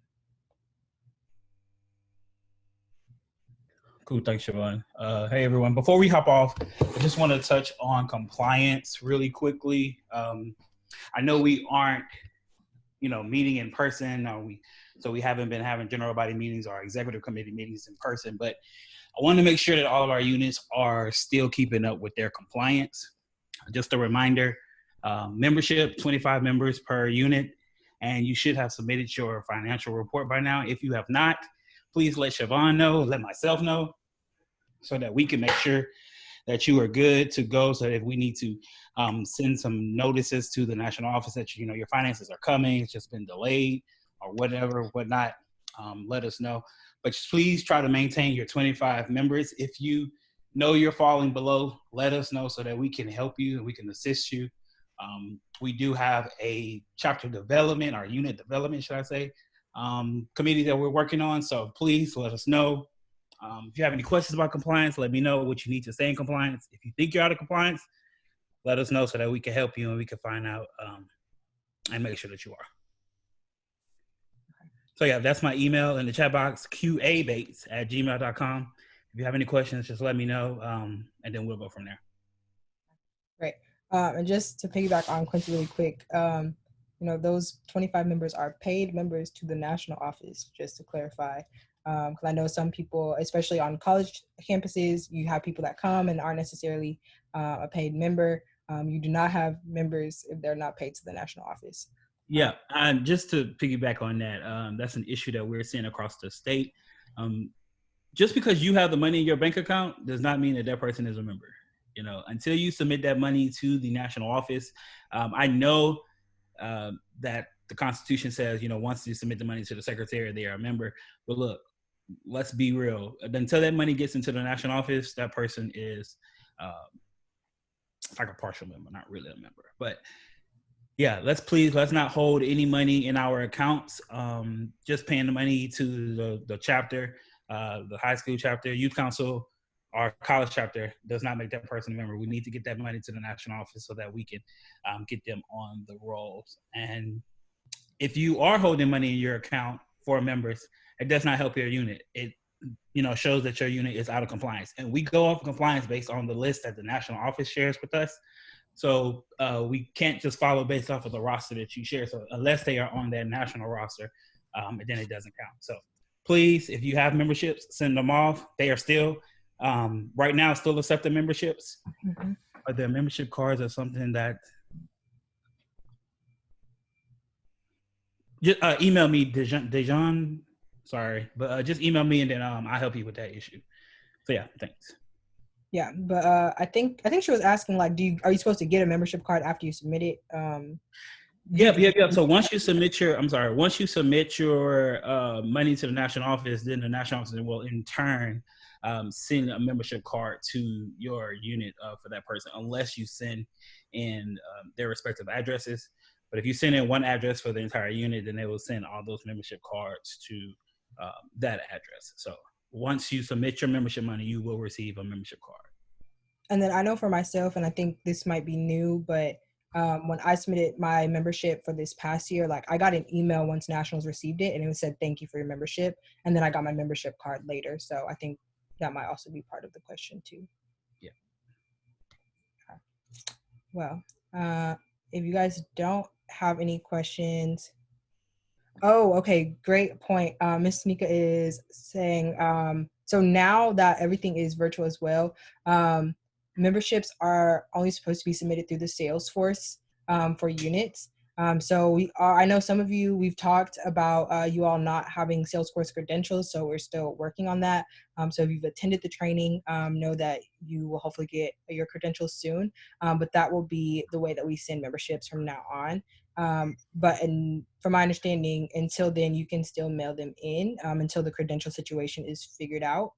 Cool, thanks, Siobhan. Hey, everyone. Before we hop off, I just want to touch on compliance really quickly. I know we aren't, meeting in person, so we haven't been having general body meetings or executive committee meetings in person, but I want to make sure that all of our units are still keeping up with their compliance. Just a reminder, membership, 25 members per unit, and you should have submitted your financial report by now. If you have not, please let Siobhan know, let myself know, so that we can make sure that you are good to go. So if we need to send some notices to the national office that your finances are coming, it's just been delayed or whatnot, let us know. But just please try to maintain your 25 members. If you know you're falling below, let us know so that we can help you and we can assist you. We do have a chapter development, or unit development, should I say, committee that we're working on. So please let us know. If you have any questions about compliance, let me know what you need to stay in compliance. If you think you're out of compliance, let us know so that we can help you and we can find out and make sure that you are. So yeah, that's my email in the chat box, qabates@gmail.com. If you have any questions, just let me know, and then we'll go from there. Great. And just to piggyback on Quincy really quick, those 25 members are paid members to the national office, just to clarify. Because I know some people, especially on college campuses, you have people that come and aren't necessarily a paid member. You do not have members if they're not paid to the national office. Yeah, and just to piggyback on that, that's an issue that we're seeing across the state. Just because you have the money in your bank account does not mean that that person is a member. Until you submit that money to the national office, I know that the Constitution says, once you submit the money to the secretary, they are a member. But look, let's be real. Until that money gets into the national office, that person is like a partial member, not really a member. But yeah, let's not hold any money in our accounts. Just paying the money to the chapter, the high school chapter, youth council, our college chapter does not make that person a member. We need to get that money to the national office so that we can get them on the rolls. And if you are holding money in your account for members, it does not help your unit. It shows that your unit is out of compliance. And we go off compliance based on the list that the national office shares with us. So we can't just follow based off of the roster that you share. So unless they are on that national roster, then it doesn't count. So please, if you have memberships, send them off. They are still, right now, still accepting memberships. Mm-hmm. Are there membership cards or something that, just email me, Dejan, sorry, but just email me and then I'll help you with that issue. So yeah, thanks. Yeah, but I think she was asking, like, are you supposed to get a membership card after you submit it? Yeah. So once you submit your money to the national office, then the national office will in turn send a membership card to your unit for that person, unless you send in their respective addresses. But if you send in one address for the entire unit, then they will send all those membership cards to that address. So once you submit your membership money, you will receive a membership card. And then I know for myself, and I think this might be new, but when I submitted my membership for this past year, like, I got an email once nationals received it and it said, "Thank you for your membership." And then I got my membership card later. So I think that might also be part of the question too. Yeah. Well, if you guys don't have any questions. Oh, okay, great point. Ms. Tamika is saying, so now that everything is virtual as well, memberships are only supposed to be submitted through the Salesforce for units. So I know some of you, we've talked about you all not having Salesforce credentials, so we're still working on that. So if you've attended the training, know that you will hopefully get your credentials soon, but that will be the way that we send memberships from now on. But from my understanding, until then, you can still mail them in until the credential situation is figured out.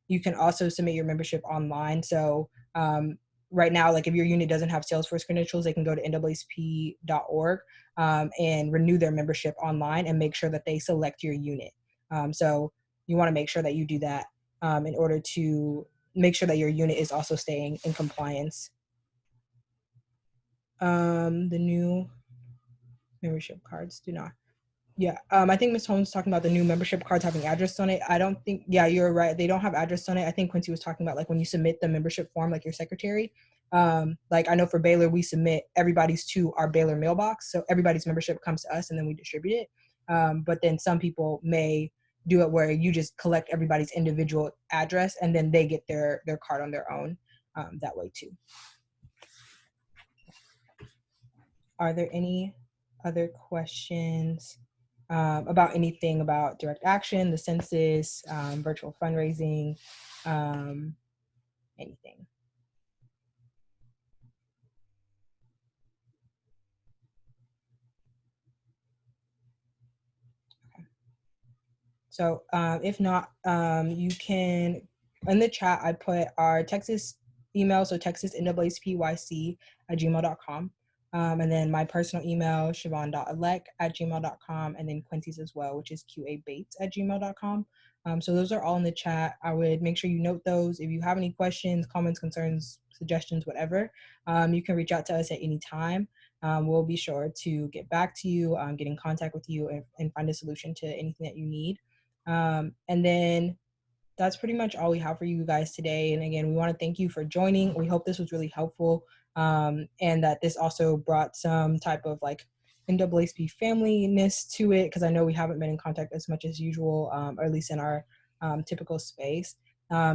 You can also submit your membership online. So right now, like, if your unit doesn't have Salesforce credentials, they can go to NAACP.org and renew their membership online and make sure that they select your unit. So you want to make sure that you do that in order to make sure that your unit is also staying in compliance. The new membership cards do not. Yeah, I think Ms. Holmes talking about the new membership cards having address on it. I don't think, yeah, you're right. They don't have address on it. I think Quincy was talking about like when you submit the membership form, like your secretary. Like I know for Baylor, we submit everybody's to our Baylor mailbox. So everybody's membership comes to us and then we distribute it. But then some people may do it where you just collect everybody's individual address and then they get their card on their own that way too. Are there any other questions about anything about direct action, the census, virtual fundraising, anything? Okay. So if not, you can, in the chat, I put our Texas email, so texasnaacpyc@gmail.com. And then my personal email, siobhan.alec@gmail.com, and then Quincy's as well, which is qabates@gmail.com. So those are all in the chat. I would make sure you note those. If you have any questions, comments, concerns, suggestions, whatever, you can reach out to us at any time. We'll be sure to get back to you, get in contact with you, and find a solution to anything that you need. And then that's pretty much all we have for you guys today. And again, we want to thank you for joining. We hope this was really helpful and that this also brought some type of like NAACP familyness to it, because I know we haven't been in contact as much as usual, or at least in our typical space.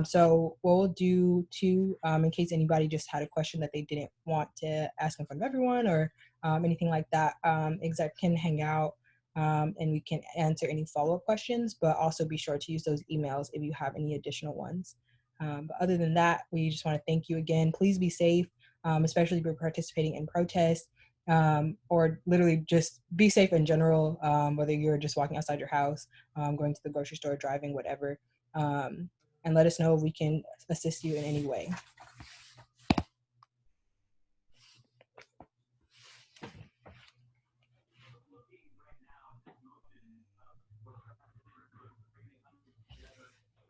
So what we'll do too, in case anybody just had a question that they didn't want to ask in front of everyone or anything like that, exec can hang out and we can answer any follow-up questions, but also be sure to use those emails if you have any additional ones. But other than that, we just want to thank you again. Please be safe, especially if you're participating in protests, or literally just be safe in general, whether you're just walking outside your house, going to the grocery store, driving, whatever. And let us know if we can assist you in any way.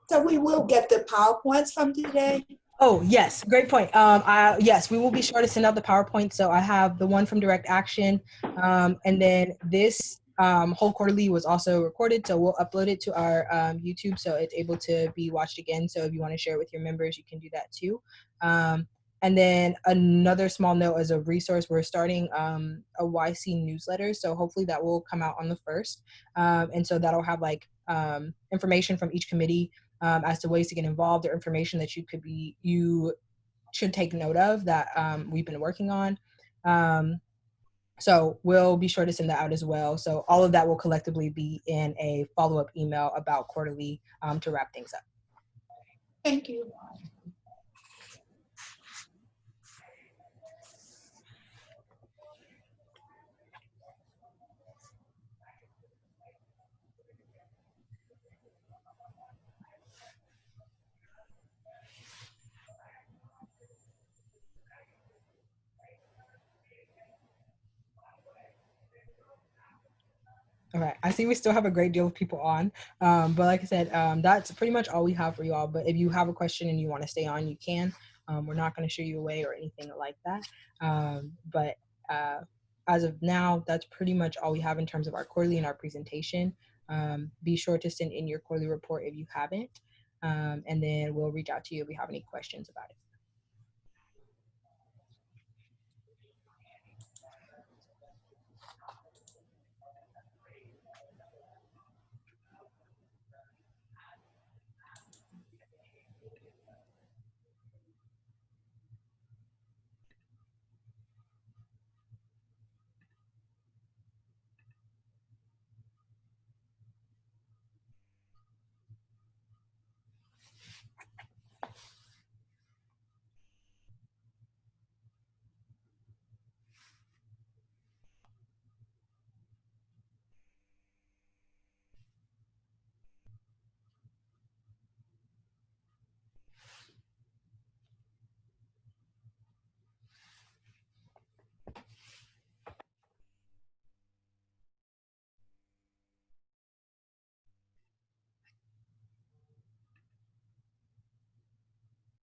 So we will get the PowerPoints from today. Oh, yes. Great point. Yes, we will be sure to send out the PowerPoint. So I have the one from Direct Action. And then this whole quarterly was also recorded. So we'll upload it to our YouTube so it's able to be watched again. So if you want to share it with your members, you can do that too. And then another small note as a resource, we're starting a YC newsletter. So hopefully that will come out on the 1st. And so that'll have like information from each committee as to ways to get involved or information that you should take note of that we've been working on. So we'll be sure to send that out as well. So all of that will collectively be in a follow-up email about quarterly to wrap things up. Thank you. All right, I see we still have a great deal of people on, but like I said, that's pretty much all we have for you all. But if you have a question and you want to stay on, you can. We're not going to shoo you away or anything like that. But as of now, that's pretty much all we have in terms of our quarterly and our presentation. Be sure to send in your quarterly report if you haven't, and then we'll reach out to you if we have any questions about it.